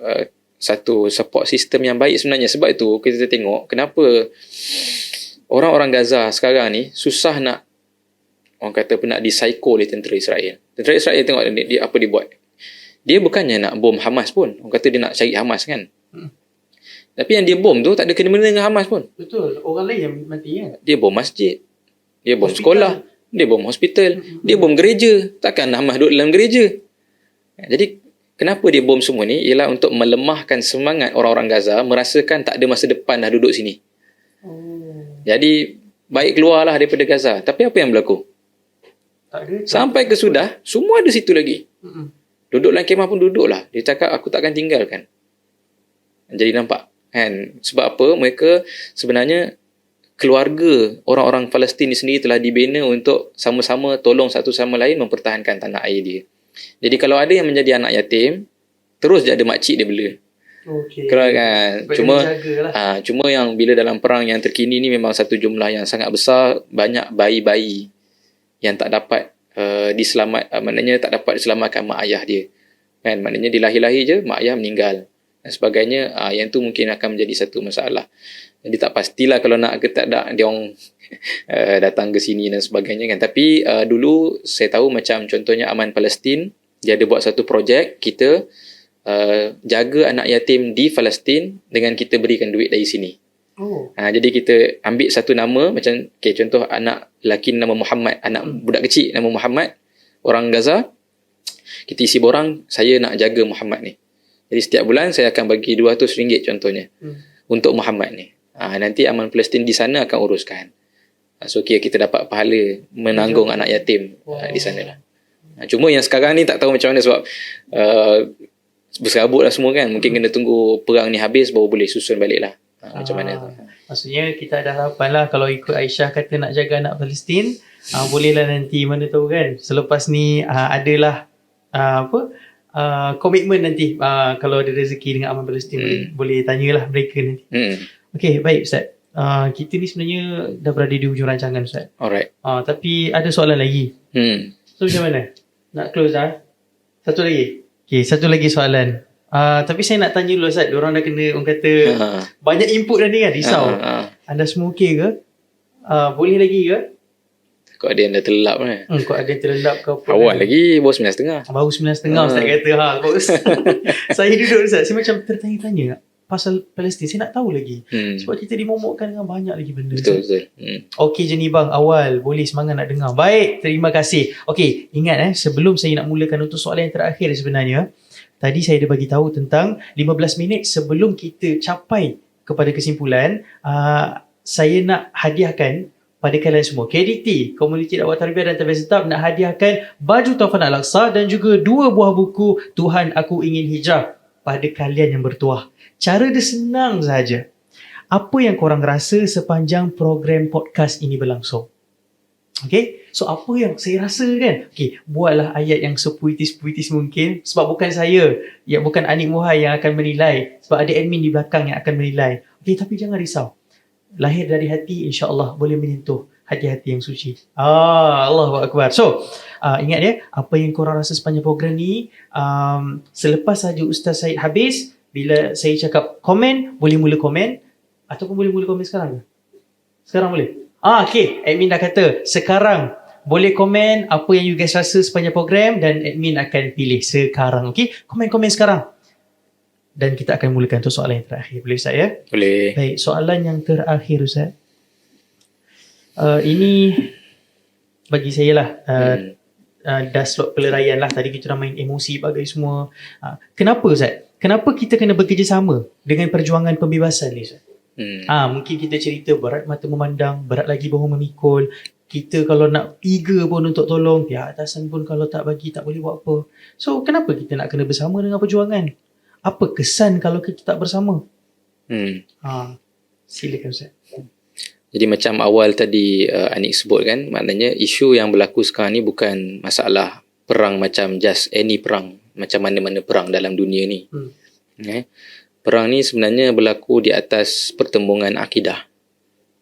support system yang baik sebenarnya. Sebab itu kita tengok kenapa orang-orang Gaza sekarang ni susah nak, orang kata nak di-psycho oleh tentera Israel. Tentera Israel tengok dia apa dia buat. Dia bukannya nak bom Hamas pun. Orang kata dia nak cari Hamas kan. Tapi yang dia bom tu tak ada kena-mena dengan Hamas pun. Betul. Orang lain yang mati kan. Dia bom masjid. Dia bom sekolah. Dia bom hospital. Dia bom gereja. Takkan Hamas duduk dalam gereja. Jadi kenapa dia bom semua ni? Ialah untuk melemahkan semangat orang-orang Gaza merasakan tak ada masa depan dah duduk sini. Jadi baik keluarlah daripada Gaza. Tapi apa yang berlaku? Tak ada. Sampai ke sudah, semua ada situ lagi. Duduk dalam kemah pun duduklah. Dia cakap aku takkan tinggalkan. Jadi nampak kan? Sebab apa? Mereka sebenarnya keluarga orang-orang Palestin ni sendiri telah dibina untuk sama-sama tolong satu sama lain mempertahankan tanah air dia. Jadi kalau ada yang menjadi anak yatim, terus je ada makcik dia bela. Okay. Kalau kan, cuma yang bila dalam perang yang terkini ni memang satu jumlah yang sangat besar, banyak bayi-bayi yang tak dapat maknanya tak dapat diselamatkan mak ayah dia. Kan, maknanya dilahir-lahir je mak ayah meninggal dan sebagainya. Yang tu mungkin akan menjadi satu masalah. Jadi tak pastilah kalau nak ke tak ada dia orang datang ke sini dan sebagainya kan. Tapi dulu saya tahu macam contohnya Aman Palestin, dia ada buat satu projek, kita jaga anak yatim di Palestin dengan kita berikan duit dari sini. Jadi kita ambil satu nama macam contoh anak lelaki nama Muhammad, anak budak kecil nama Muhammad, orang Gaza. Kita isi borang, saya nak jaga Muhammad ni. Jadi setiap bulan saya akan bagi RM200 contohnya untuk Muhammad ni. Nanti Aman Palestin di sana akan uruskan. So kita dapat pahala menanggung anak yatim di sana lah. Cuma yang sekarang ni tak tahu macam mana sebab berserabut lah semua kan. Mungkin kena tunggu perang ni habis baru boleh susun balik lah. Macam mana tu. Maksudnya kita ada harapan lah kalau ikut Aisyah kata nak jaga anak Palestin, bolehlah nanti mana tahu kan. Selepas ni adalah komitmen nanti kalau ada rezeki dengan Aman Palestin boleh tanyalah mereka nanti. Okey, baik Ustaz. Kita ni sebenarnya dah berada di hujung rancangan Ustaz. Alright. Tapi ada soalan lagi. So macam mana? Nak close dah? Satu lagi? Okey, satu lagi soalan. Tapi saya nak tanya dulu Ustaz. Diorang dah kena orang kata banyak input dah ni kan, risau. Anda semua okey ke? Boleh lagi ke? Kau ada yang dah terlelap kan? Kau ada yang terlelap ke apa? Awal lagi baru 9.30. Baru 9.30 Ustaz kata. Bagus. Saya duduk Ustaz, saya macam tertanya-tanya pasal Palestin. Saya nak tahu lagi. Sebab kita dimomokkan dengan banyak lagi benda. Betul. Okey je ni bang, awal. Boleh semangat nak dengar. Baik, terima kasih. Okey, ingat sebelum saya nak mulakan untuk soalan yang terakhir sebenarnya, tadi saya dah bagi tahu tentang 15 minit sebelum kita capai kepada kesimpulan, saya nak hadiahkan pada kalian semua. KDT, Komuniti Dakwah Tarbiyah dan Tarbiyah Tetap, nak hadiahkan baju Taufan Al-Aqsa dan juga 2 buah buku Tuhan Aku Ingin Hijrah pada kalian yang bertuah. Cara dia senang sahaja. Apa yang korang rasa sepanjang program podcast ini berlangsung? Okay, so apa yang saya rasa kan, buatlah ayat yang sepuitis-puitis mungkin. Sebab bukan saya, bukan Anik Muhai yang akan menilai, sebab ada admin di belakang yang akan menilai. Tapi jangan risau, lahir dari hati, insya-Allah boleh menyentuh hati-hati yang suci. Allahu Akbar. So ingat ya, apa yang korang rasa sepanjang program ni, selepas saja Ustaz Syed habis, bila saya cakap komen, boleh mula komen ataupun boleh mula komen sekarang ke? Sekarang boleh? Okay, admin dah kata sekarang boleh komen apa yang you guys rasa sepanjang program dan admin akan pilih sekarang. Okay, komen-komen sekarang. Dan kita akan mulakan untuk soalan yang terakhir. Boleh Ustaz ya? Boleh. Baik, soalan yang terakhir Ustaz. Ini bagi saya lah. Dah slot peleraian lah. Tadi kita dah main emosi bagai semua. Kenapa Ustaz? Kenapa kita kena bekerjasama dengan perjuangan pembebasan ni Ustaz? Mungkin kita cerita berat mata memandang, berat lagi bahu memikul. Kita kalau nak eager pun untuk tolong, pihak atasan pun kalau tak bagi tak boleh buat apa. So kenapa kita nak kena bersama dengan perjuangan? Apa kesan kalau kita tak bersama? Silakan Ustaz. Jadi macam awal tadi Anik sebut kan, maknanya isu yang berlaku sekarang ni bukan masalah perang macam just any perang, macam mana-mana perang dalam dunia ni. Perang ni sebenarnya berlaku di atas pertembungan akidah.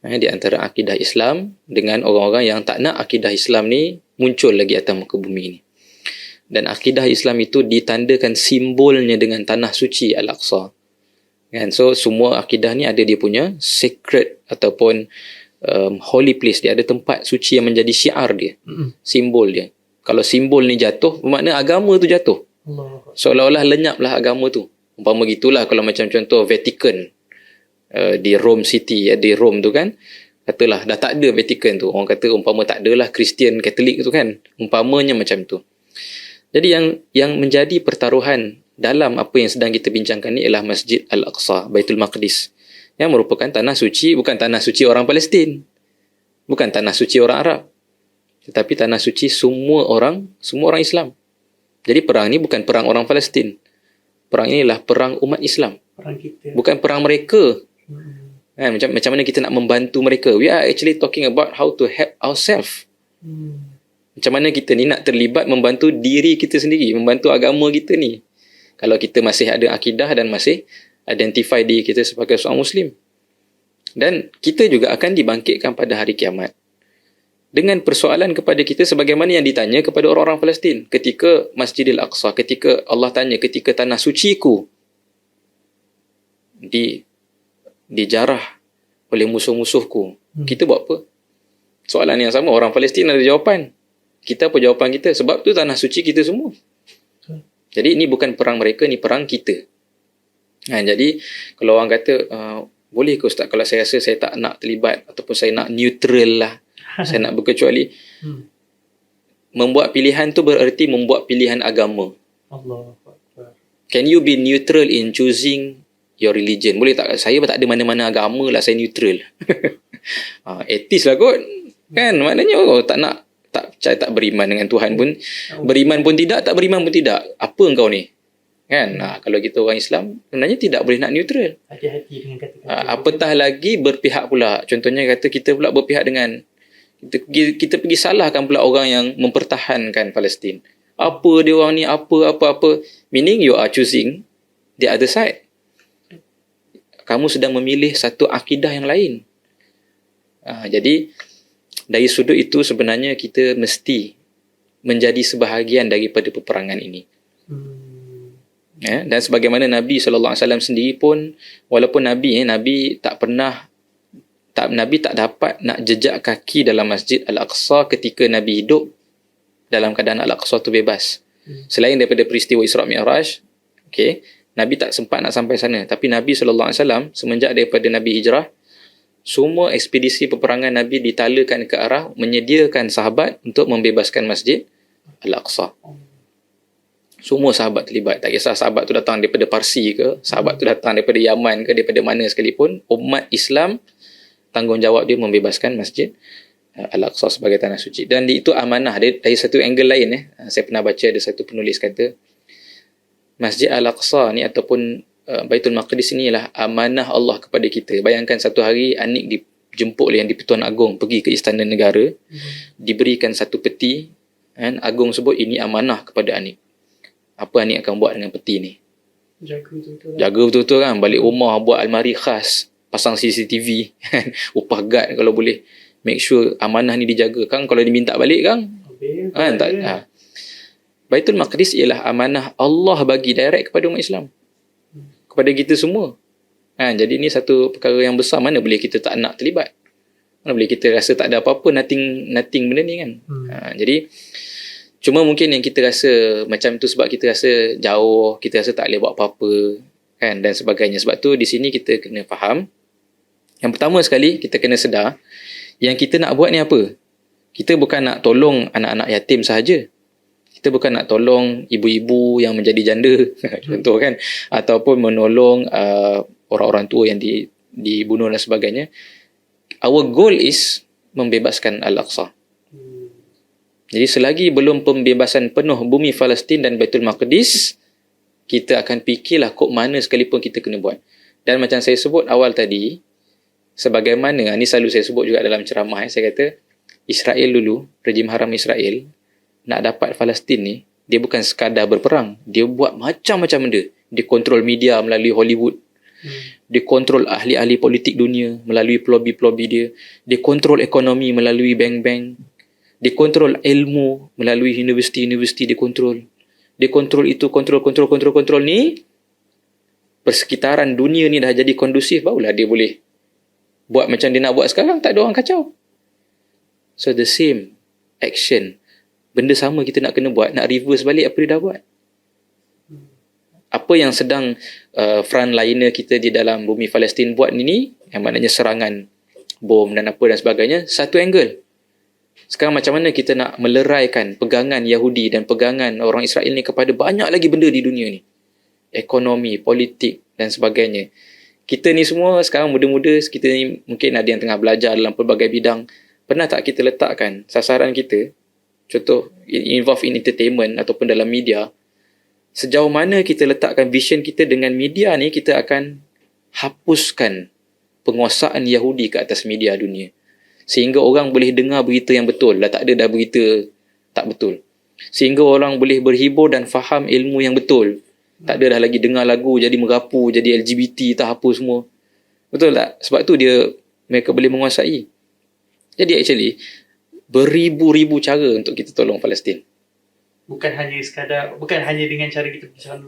Di antara akidah Islam dengan orang-orang yang tak nak akidah Islam ni muncul lagi atas muka bumi ni. Dan akidah Islam itu ditandakan simbolnya dengan tanah suci Al-Aqsa. So semua akidah ni ada dia punya sacred ataupun holy place dia, ada tempat suci yang menjadi syiar dia, simbol dia. Kalau simbol ni jatuh, bermakna agama tu jatuh. Seolah-olah lenyaplah agama tu. Umpama gitulah kalau macam contoh Vatican di Rome City, di Rome tu kan, katalah dah tak ada Vatican tu, orang kata umpama tak adalah Kristian Katolik tu kan, umpamanya macam tu. Jadi yang menjadi pertaruhan dalam apa yang sedang kita bincangkan ni ialah Masjid Al-Aqsa, Baitul Maqdis, yang merupakan tanah suci, bukan tanah suci orang Palestin, bukan tanah suci orang Arab, tetapi tanah suci semua orang Islam. Jadi perang ni bukan perang orang Palestin. Perang ini adalah perang umat Islam. Perang kita. Bukan perang mereka. Macam mana kita nak membantu mereka. We are actually talking about how to help ourselves. Macam mana kita ni nak terlibat membantu diri kita sendiri, membantu agama kita ni. Kalau kita masih ada akidah dan masih identify diri kita sebagai seorang Muslim. Dan kita juga akan dibangkitkan pada hari kiamat dengan persoalan kepada kita sebagaimana yang ditanya kepada orang-orang Palestin ketika Masjidil Aqsa, ketika Allah tanya, ketika tanah suciku dijarah oleh musuh-musuhku, kita buat apa? Soalan yang sama, orang Palestin ada jawapan. Kita apa jawapan kita? Sebab tu tanah suci kita semua. Jadi ini bukan perang mereka, ni perang kita. Jadi kalau orang kata, boleh ke Ustaz kalau saya rasa saya tak nak terlibat ataupun saya nak neutral lah, saya nak berkecuali. Membuat pilihan tu bererti membuat pilihan agama. Allah. Can you be neutral in choosing your religion? Boleh tak? Saya tak ada mana-mana agama lah, saya neutral. Etis lah kot. Kan? Maknanya tak beriman dengan Tuhan pun, beriman pun tidak, tak beriman pun tidak. Apa engkau ni? Kan? Kalau kita orang Islam, sebenarnya tidak boleh nak neutral. Hati-hati dengan kata-kata. Apatah lagi berpihak pula. Contohnya kata kita pula berpihak dengan, kita pergi salahkan pula orang yang mempertahankan Palestin. Apa dia orang ni, apa. Meaning you are choosing the other side. Kamu sedang memilih satu akidah yang lain. Jadi, dari sudut itu sebenarnya kita mesti menjadi sebahagian daripada peperangan ini. Dan sebagaimana Nabi SAW sendiri pun, walaupun Nabi tak dapat nak jejak kaki dalam Masjid Al-Aqsa ketika Nabi hidup dalam keadaan Al-Aqsa tu bebas. Selain daripada peristiwa Isra' Mi'raj, Nabi tak sempat nak sampai sana. Tapi Nabi SAW semenjak daripada Nabi hijrah, semua ekspedisi peperangan Nabi ditalakan ke arah menyediakan sahabat untuk membebaskan Masjid Al-Aqsa. Semua sahabat terlibat. Tak kisah sahabat tu datang daripada Parsi ke, sahabat tu datang daripada Yaman ke, daripada mana sekalipun, umat Islam tanggungjawab dia membebaskan Masjid Al-Aqsa sebagai tanah suci. Dan itu amanah dari satu angle lain. Saya pernah baca ada satu penulis kata, Masjid Al-Aqsa ni ataupun Baitul Maqdis ni ialah amanah Allah kepada kita. Bayangkan satu hari Anik dijemput oleh Yang di-Pertuan Agong pergi ke Istana Negara, diberikan satu peti, Agong sebut ini amanah kepada Anik. Apa Anik akan buat dengan peti ni? Jaga betul-betul kan. Balik rumah buat almari khas, pasang CCTV, upah guard kalau boleh. Make sure amanah ni dijaga. Kan kalau diminta balik kan? Baitul Maqdis ialah amanah Allah bagi direct kepada umat Islam, kepada kita semua. Jadi ini satu perkara yang besar. Mana boleh kita tak nak terlibat? Mana boleh kita rasa tak ada apa-apa, nothing benda ni kan? Jadi cuma mungkin yang kita rasa macam tu sebab kita rasa jauh, kita rasa tak boleh buat apa-apa kan, dan sebagainya. Sebab tu di sini kita kena faham. Yang pertama sekali kita kena sedar yang kita nak buat ni apa? Kita bukan nak tolong anak-anak yatim sahaja. Kita bukan nak tolong ibu-ibu yang menjadi janda contoh kan, ataupun menolong orang-orang tua yang dibunuh dan sebagainya. Our goal is membebaskan Al-Aqsa. Jadi selagi belum pembebasan penuh bumi Palestin dan Baitul Maqdis, kita akan fikirlah kok mana sekalipun kita kena buat. Dan macam saya sebut awal tadi, sebagaimana, ni selalu saya sebut juga dalam ceramah, saya kata, Israel dulu, rejim haram Israel, nak dapat Palestin ni, dia bukan sekadar berperang, dia buat macam-macam benda. Dia kontrol media melalui Hollywood, dia kontrol ahli-ahli politik dunia melalui pelobi-pelobi dia, dia kontrol ekonomi melalui bank-bank, dia kontrol ilmu melalui universiti-universiti, dia kontrol itu, kontrol ni, persekitaran dunia ni dah jadi kondusif, barulah dia boleh buat macam dia nak buat sekarang, tak ada orang kacau. So the same action, benda sama kita nak kena buat, nak reverse balik apa dia dah buat. Apa yang sedang frontliner kita di dalam bumi Palestin buat ni, yang maknanya serangan bom dan apa dan sebagainya, satu angle. Sekarang macam mana kita nak meleraikan pegangan Yahudi dan pegangan orang Israel ni kepada banyak lagi benda di dunia ni. Ekonomi, politik dan sebagainya. Kita ni semua sekarang muda-muda, kita ni mungkin ada yang tengah belajar dalam pelbagai bidang. Pernah tak kita letakkan sasaran kita, contoh involve in entertainment ataupun dalam media, sejauh mana kita letakkan vision kita dengan media ni, kita akan hapuskan penguasaan Yahudi ke atas media dunia. Sehingga orang boleh dengar berita yang betul. Tak ada dah berita tak betul. Sehingga orang boleh berhibur dan faham ilmu yang betul. Tak ada dah lagi dengar lagu jadi merapu, jadi LGBT, tak apa semua. Betul tak? Sebab tu mereka boleh menguasai. Jadi actually, beribu-ribu cara untuk kita tolong Palestin. Bukan hanya dengan cara kita bercakap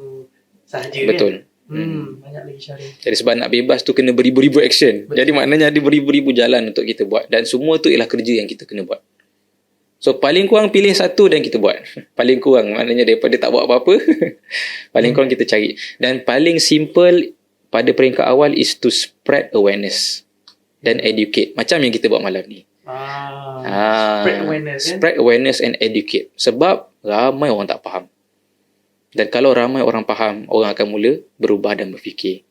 sahaja. Betul. Kan? Banyak lagi cara. Jadi sebab nak bebas tu kena beribu-ribu action. Betul. Jadi maknanya ada beribu-ribu jalan untuk kita buat. Dan semua tu ialah kerja yang kita kena buat. So paling kurang pilih satu dan kita buat. Paling kurang maknanya daripada tak buat apa-apa. Paling kurang kita cari. Dan paling simple pada peringkat awal is to spread awareness dan educate. Macam yang kita buat malam ni. Spread awareness. Spread awareness and educate. Sebab ramai orang tak faham. Dan kalau ramai orang faham, orang akan mula berubah dan berfikir.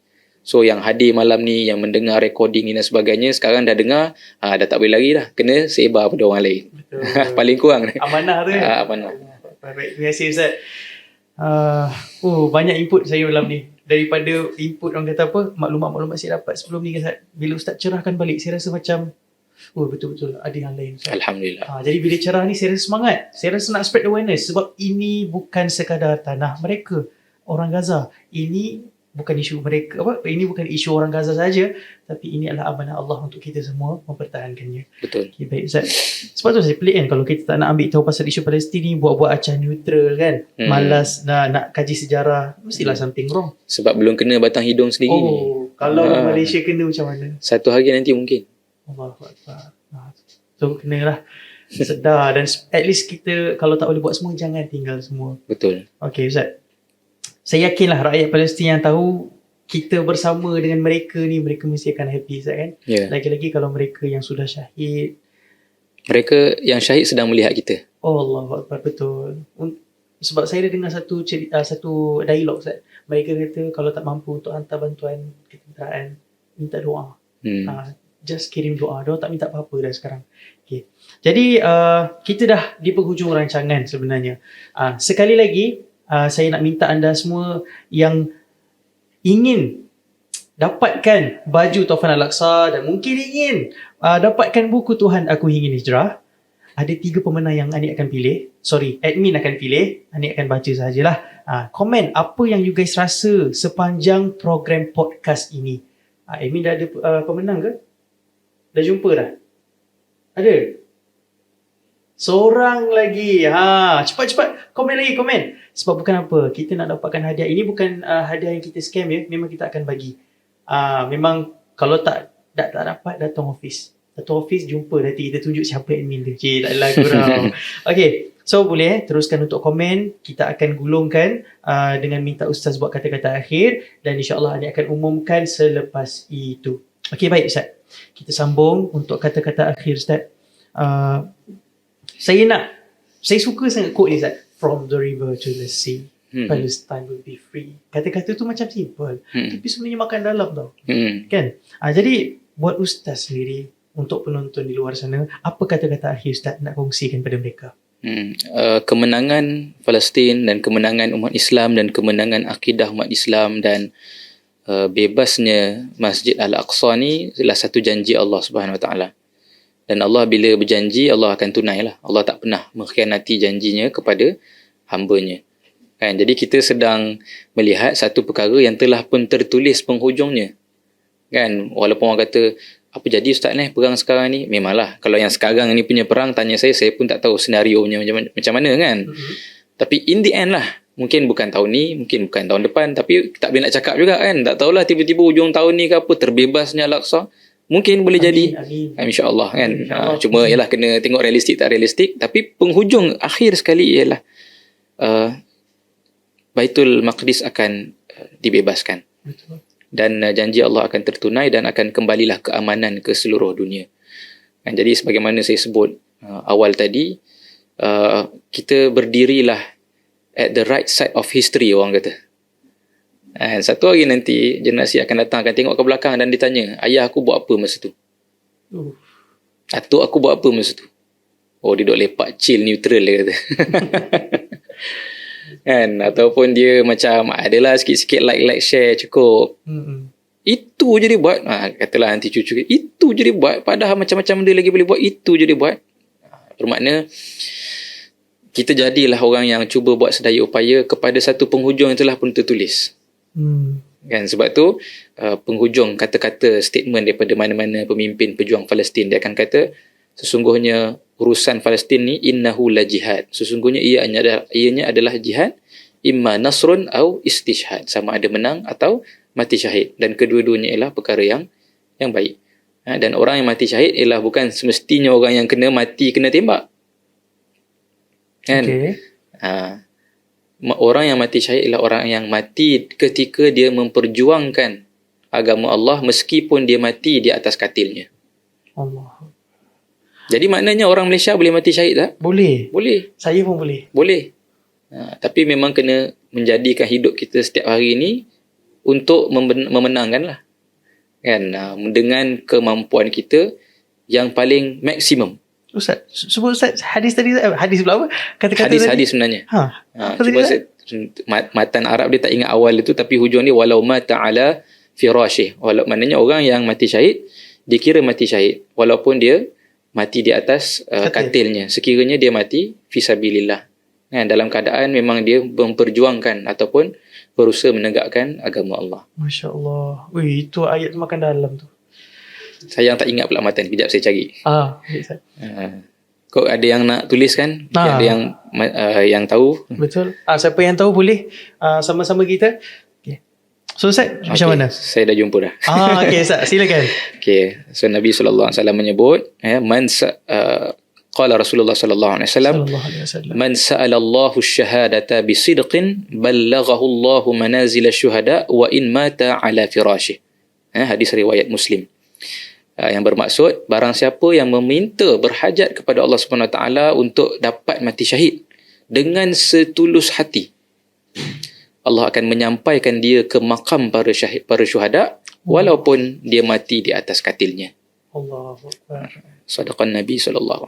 So yang hadir malam ni, yang mendengar recording ni dan sebagainya, sekarang dah dengar, dah tak boleh lari dah. Kena sebar pada orang lain. Paling kurang. Amanah tu. Amanah. Baik, terima kasih Ustaz. Banyak input saya malam ni. Daripada input orang kata apa, maklumat-maklumat saya dapat sebelum ni Ustaz. Bila Ustaz cerahkan balik, saya rasa macam betul-betul ada yang lain. Alhamdulillah. Jadi bila cerah ni saya rasa semangat. Saya rasa nak spread awareness sebab ini bukan sekadar tanah mereka, orang Gaza. Ini bukan isu mereka, ini bukan isu orang Gaza saja, tapi ini adalah amanah Allah untuk kita semua mempertahankannya. Betul. Okay, baik Ustaz. Sebab tu saya pelik kan kalau kita tak nak ambil tahu pasal isu Palestin ni, buat-buat acah neutral kan. Malas nak kaji sejarah, mestilah something wrong. Sebab belum kena batang hidung sendiri. Kalau Malaysia kena macam mana? Satu hari nanti mungkin. Allahuakbar. So kenalah sedar dan at least kita kalau tak boleh buat semua, jangan tinggal semua. Betul. Okay Ustaz, saya yakinlah rakyat Palestin yang tahu kita bersama dengan mereka ni, mereka mesti akan happy Ustaz kan. Lagi-lagi kalau mereka yang sudah syahid, mereka yang syahid sedang melihat kita. Allahuakbar. Betul. Sebab saya dah dengar satu dialog Ustaz. Mereka kata kalau tak mampu untuk hantar bantuan ketenteraan, minta doa. Just kirim doa. Dia tak minta apa-apa dah sekarang. Okay. Jadi kita dah di penghujung rancangan sebenarnya. Sekali lagi saya nak minta anda semua yang ingin dapatkan baju Taufan Al-Aqsa dan mungkin ingin dapatkan buku Tuhan Aku Ingin Hijrah, ada 3 pemenang yang Anik akan pilih. Admin akan pilih. Anik akan baca sahajalah. Komen apa yang you guys rasa sepanjang program podcast ini. Admin dah ada pemenang ke? Dah jumpa dah? Ada? Seorang lagi. Cepat-cepat. Komen lagi, komen. Sebab bukan apa. Kita nak dapatkan hadiah. Ini bukan hadiah yang kita scam ya. Memang kita akan bagi. Memang kalau tak dapat, datang office. Datang office, jumpa. Nanti kita tunjuk siapa admin dia. Tak adalah gurau. Okay. So boleh teruskan untuk komen. Kita akan gulungkan dengan minta Ustaz buat kata-kata akhir. Dan insyaAllah Anik akan umumkan selepas itu. Okay, baik Ustaz. Kita sambung untuk kata-kata akhir Ustaz. Saya suka sangat quote ni Ustaz. From the river to the sea. Palestine will be free. Kata-kata tu macam simple, tapi sebenarnya makan dalam tau. Kan? Jadi buat Ustaz sendiri, untuk penonton di luar sana, apa kata-kata akhir Ustaz nak kongsikan pada mereka? Kemenangan Palestin dan kemenangan umat Islam dan kemenangan akidah umat Islam dan bebasnya Masjid Al-Aqsa ni adalah satu janji Allah Subhanahu Wa Taala. Dan Allah bila berjanji, Allah akan tunailah. Allah tak pernah mengkhianati janjinya kepada hamba-Nya. Kan? Jadi kita sedang melihat satu perkara yang telah pun tertulis penghujungnya. Kan? Walaupun orang kata, apa jadi Ustaz ni perang sekarang ni? Memanglah, kalau yang sekarang ni punya perang, tanya saya pun tak tahu senario-nya macam mana kan. Tapi in the end lah, mungkin bukan tahun ni, mungkin bukan tahun depan, tapi tak boleh nak cakap juga kan. Tak tahulah tiba-tiba hujung tahun ni ke apa, terbebasnya Al-Aqsa. Mungkin boleh jadi. InsyaAllah kan. Cuma ialah kena tengok realistik tak realistik. Tapi penghujung akhir sekali ialah Baitul Maqdis akan dibebaskan. Betul. Dan janji Allah akan tertunai dan akan kembalilah keamanan ke seluruh dunia. Jadi sebagaimana saya sebut awal tadi, kita berdirilah at the right side of history, orang kata. Satu hari nanti generasi akan datang, akan tengok ke belakang dan ditanya, ayah aku buat apa masa tu? Atuk aku buat apa masa tu? Oh, dia duduk lepak chill neutral, dia kata. Kan, ataupun dia macam adalah sikit-sikit like share cukup. Itu je dia buat. Katalah nanti cucu, itu je dia buat, padahal macam-macam benda lagi boleh buat, itu je dia buat. Bermakna kita jadilah orang yang cuba buat sedaya upaya kepada satu penghujung yang telah pun tertulis. Kan, sebab tu penghujung kata-kata statement daripada mana-mana pemimpin pejuang Palestin, dia akan kata sesungguhnya urusan Palestin ni innahu la jihad. Sesungguhnya ianya adalah jihad, imma nasrun au istishhad, sama ada menang atau mati syahid, dan kedua-duanya ialah perkara yang baik. Dan orang yang mati syahid ialah bukan semestinya orang yang kena mati kena tembak. Kan? Orang yang mati syahid ialah orang yang mati ketika dia memperjuangkan agama Allah meskipun dia mati di atas katilnya. Allah. Jadi maknanya orang Malaysia boleh mati syahid tak? Boleh. Saya pun boleh. Boleh. Tapi memang kena menjadikan hidup kita setiap hari ini untuk memenangkan lah. Kan? Dengan kemampuan kita yang paling maksimum. Ustaz, sebut Ustaz hadis tadi, hadis pula apa? Kata-kata hadis sebenarnya. Cuma matan Arab dia tak ingat awal itu, tapi hujung dia walau mata ala firashih. Walau maknanya orang yang mati syahid dikira mati syahid walaupun dia mati di atas katilnya, sekiranya dia mati fisabilillah. Dalam keadaan memang dia memperjuangkan ataupun berusaha menegakkan agama Allah. Masya Allah. Wih, itu ayat makan dalam tu. Sayang tak ingat pula matan. Kejap saya cari. Kau ada yang nak tulis kan? Ada yang tahu? Betul. Siapa yang tahu boleh sama-sama kita. So Ustaz, macam mana? Saya dah jumpa dah. Okay Ustaz, silakan. Okay, so Nabi SAW menyebut, qala Rasulullah SAW, man sa'ala Allahu syahadata bisidqin ballaghahu Allahu manazil syuhada wa in mata ala firashih. Hadis riwayat Muslim. Yang bermaksud, barang siapa yang meminta berhajat kepada Allah SWT untuk dapat mati syahid dengan setulus hati, Allah akan menyampaikan dia ke makam para syuhada walaupun dia mati di atas katilnya. Allahu Akbar. Sadaqan Nabi SAW.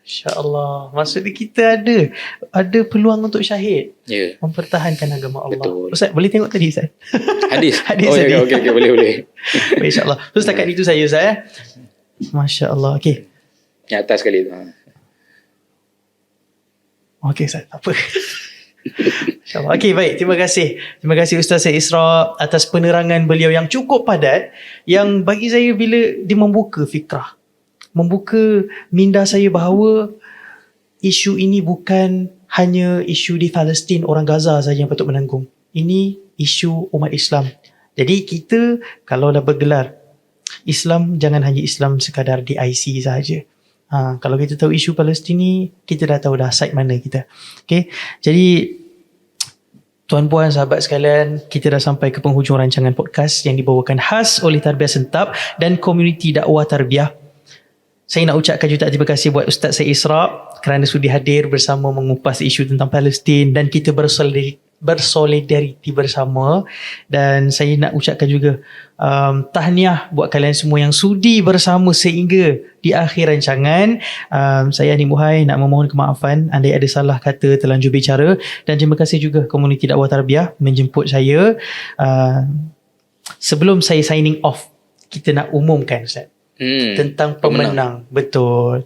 Insya-Allah. Maksudnya kita ada peluang untuk syahid. Mempertahankan agama Allah. Betul. Ustaz, boleh tengok tadi Ustaz? Hadis tadi. Okay, boleh. Insya-Allah. So setakat itu saya Ustaz. Masya-Allah. Okey. Yang atas sekali tu. Okey Ustaz, tak apa. InsyaAllah. Okey, baik. Terima kasih. Terima kasih Ustaz Syed Isra atas penerangan beliau yang cukup padat, yang bagi saya bila dia membuka fikrah, membuka minda saya bahawa isu ini bukan hanya isu di Palestin, orang Gaza saja yang patut menanggung. Ini isu umat Islam. Jadi kita kalau dah bergelar Islam, jangan hanya Islam sekadar di IC sahaja. Kalau kita tahu isu Palestin ni, kita dah tahu dah side mana kita. Okay? Jadi tuan-puan, sahabat sekalian, kita dah sampai ke penghujung rancangan podcast yang dibawakan khas oleh Tarbiyah Sentap dan komuniti dakwah Tarbiyah. Saya nak ucapkan jutaan terima kasih buat Ustaz Syed Isra kerana sudi hadir bersama mengupas isu tentang Palestin, dan kita bersolidariti bersama. Dan saya nak ucapkan juga tahniah buat kalian semua yang sudi bersama sehingga di akhir rancangan. Saya Ani Muhai nak memohon kemaafan andai ada salah kata terlanjur bicara, dan terima kasih juga komuniti dakwah tarbiyah menjemput saya. Sebelum saya signing off, kita nak umumkan Ustaz tentang pemenang. Betul.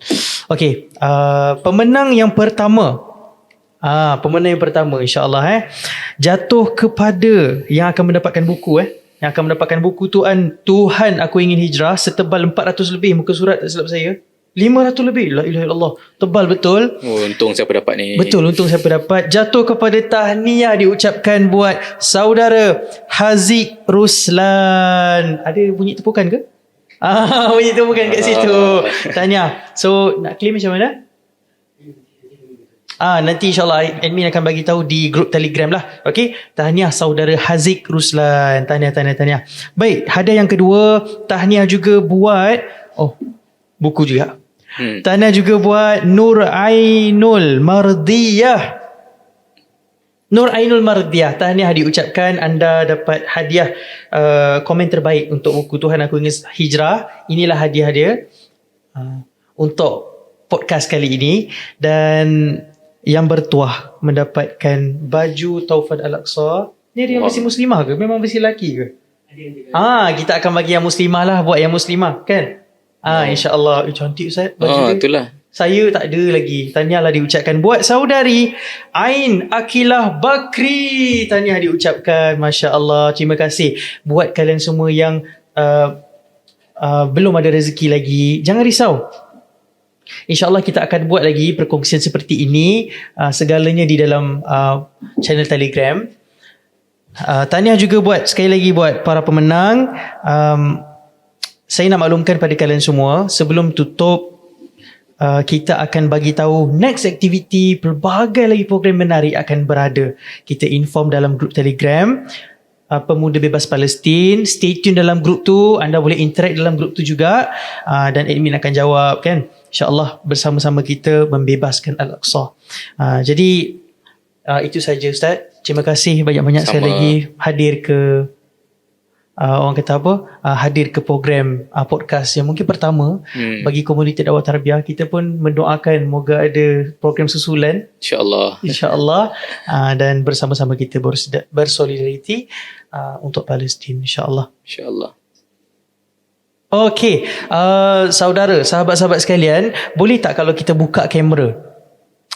Okey, pemenang yang pertama. Pemenang yang pertama insya-Allah jatuh kepada yang akan mendapatkan buku yang akan mendapatkan buku Tuhan Aku Ingin Hijrah, setebal 400 lebih muka surat tak silap saya. 500 lebih. La ilaha illallah. Tebal betul. Oh, untung siapa dapat ni. Betul, untung siapa dapat. Jatuh kepada tahniah diucapkan buat saudara Haziq Ruslan. Ada bunyi tepukan ke? Bunyi tepukan kat situ. Tahniah. So, nak claim macam mana? Nanti insyaAllah admin akan bagi tahu di grup Telegram lah. Okey, tahniah saudara Haziq Ruslan. Tahniah. Baik, hadiah yang kedua, tahniah juga buat buku juga. Tahniah juga buat Nur Ainul Mardiyah. Tahniah diucapkan, anda dapat hadiah komen terbaik untuk buku Tuhan Aku Ingin Hijrah. Inilah hadiah dia untuk podcast kali ini. Dan yang bertuah mendapatkan baju Taufan Al-Aqsa. Ni dia yang versi muslimah ke? Memang versi lelaki ke? Kita akan bagi yang muslimah lah. Buat yang muslimah kan? InsyaAllah. Cantik Ustaz baju dia. Itulah. Saya tak ada lagi. Tahniah lah diucapkan buat saudari Ain Akilah Bakri. Tahniah diucapkan. Masya Allah. Terima kasih buat kalian semua yang belum ada rezeki lagi. Jangan risau. InsyaAllah kita akan buat lagi perkongsian seperti ini, segalanya di dalam channel Telegram. Tahniah juga sekali lagi buat para pemenang. Saya nak maklumkan pada kalian semua, sebelum tutup, kita akan bagi tahu next activity, pelbagai lagi program menarik akan berada. Kita inform dalam grup Telegram Pemuda Bebas Palestin. Stay tune dalam grup tu. Anda boleh interact dalam grup tu juga, dan admin akan jawab kan. InsyaAllah bersama-sama kita membebaskan Al-Aqsa. Jadi itu saja Ustaz. Terima kasih banyak-banyak sekali lagi hadir ke hadir ke program podcast yang mungkin pertama bagi komuniti dakwah tarbiyah. Kita pun mendoakan moga ada program susulan InsyaAllah. Dan bersama-sama kita bersolidariti untuk Palestin InsyaAllah. Okey, saudara, sahabat-sahabat sekalian, boleh tak kalau kita buka kamera?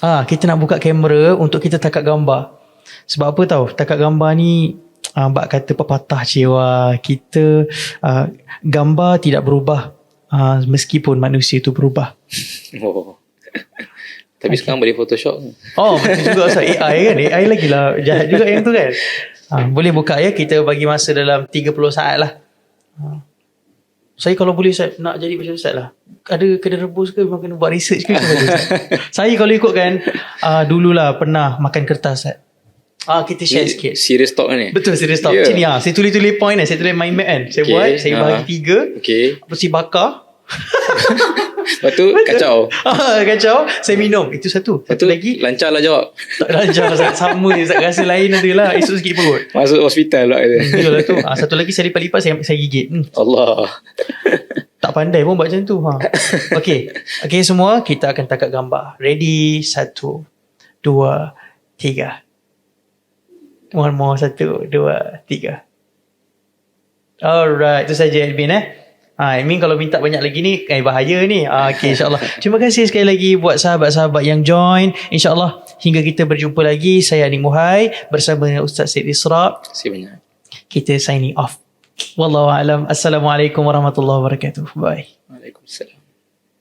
Kita nak buka kamera untuk kita takat gambar. Sebab apa tahu? Takat gambar ni bak kata pepatah cewa, kita gambar tidak berubah meskipun manusia itu berubah. Tapi sekarang boleh Photoshop. Betul juga Ustaz. AI kan, AI lagi lah jahat juga yang tu kan. Boleh buka ya, kita bagi masa dalam 30 saat lah. Saya kalau boleh Ustaz nak jadi macam Ustaz lah. Ada kena rebus ke, memang kena buat research ke? Saya kalau ikutkan dululah pernah makan kertas Ustaz. Kita share sikit. Serious talk ni. Betul, serious talk. Macam ni saya tulis-tulis point saya tulis mind map kan. Saya buat, saya bahagi 3. Lepas bakar. Lepas tu kacau. Kacau. Saya minum. Itu satu lagi. Lancar lah jawab. Tak lancar Ustaz. Sama je Ustaz. Rasa lain nanti lah. Esok sikit perut. Masuk hospital pula. Betul lah tu. Satu lagi saya lipat-lipat, saya gigit. Allah. Tak pandai pun buat macam tu. Okay semua, kita akan tangkap gambar. Ready? 1, 2, 3. One more. 1, 2, 3. Alright, itu saja admin admin kalau minta banyak lagi ni bahaya ni. Okay, insyaAllah. Terima kasih sekali lagi buat sahabat-sahabat yang join. InsyaAllah hingga kita berjumpa lagi. Saya Ani Muhai bersama dengan Ustaz Syed Isra. Terima kasih banyak. Kita signing off. Wallahualam. Assalamualaikum warahmatullahi wabarakatuh. Bye. Waalaikumsalam.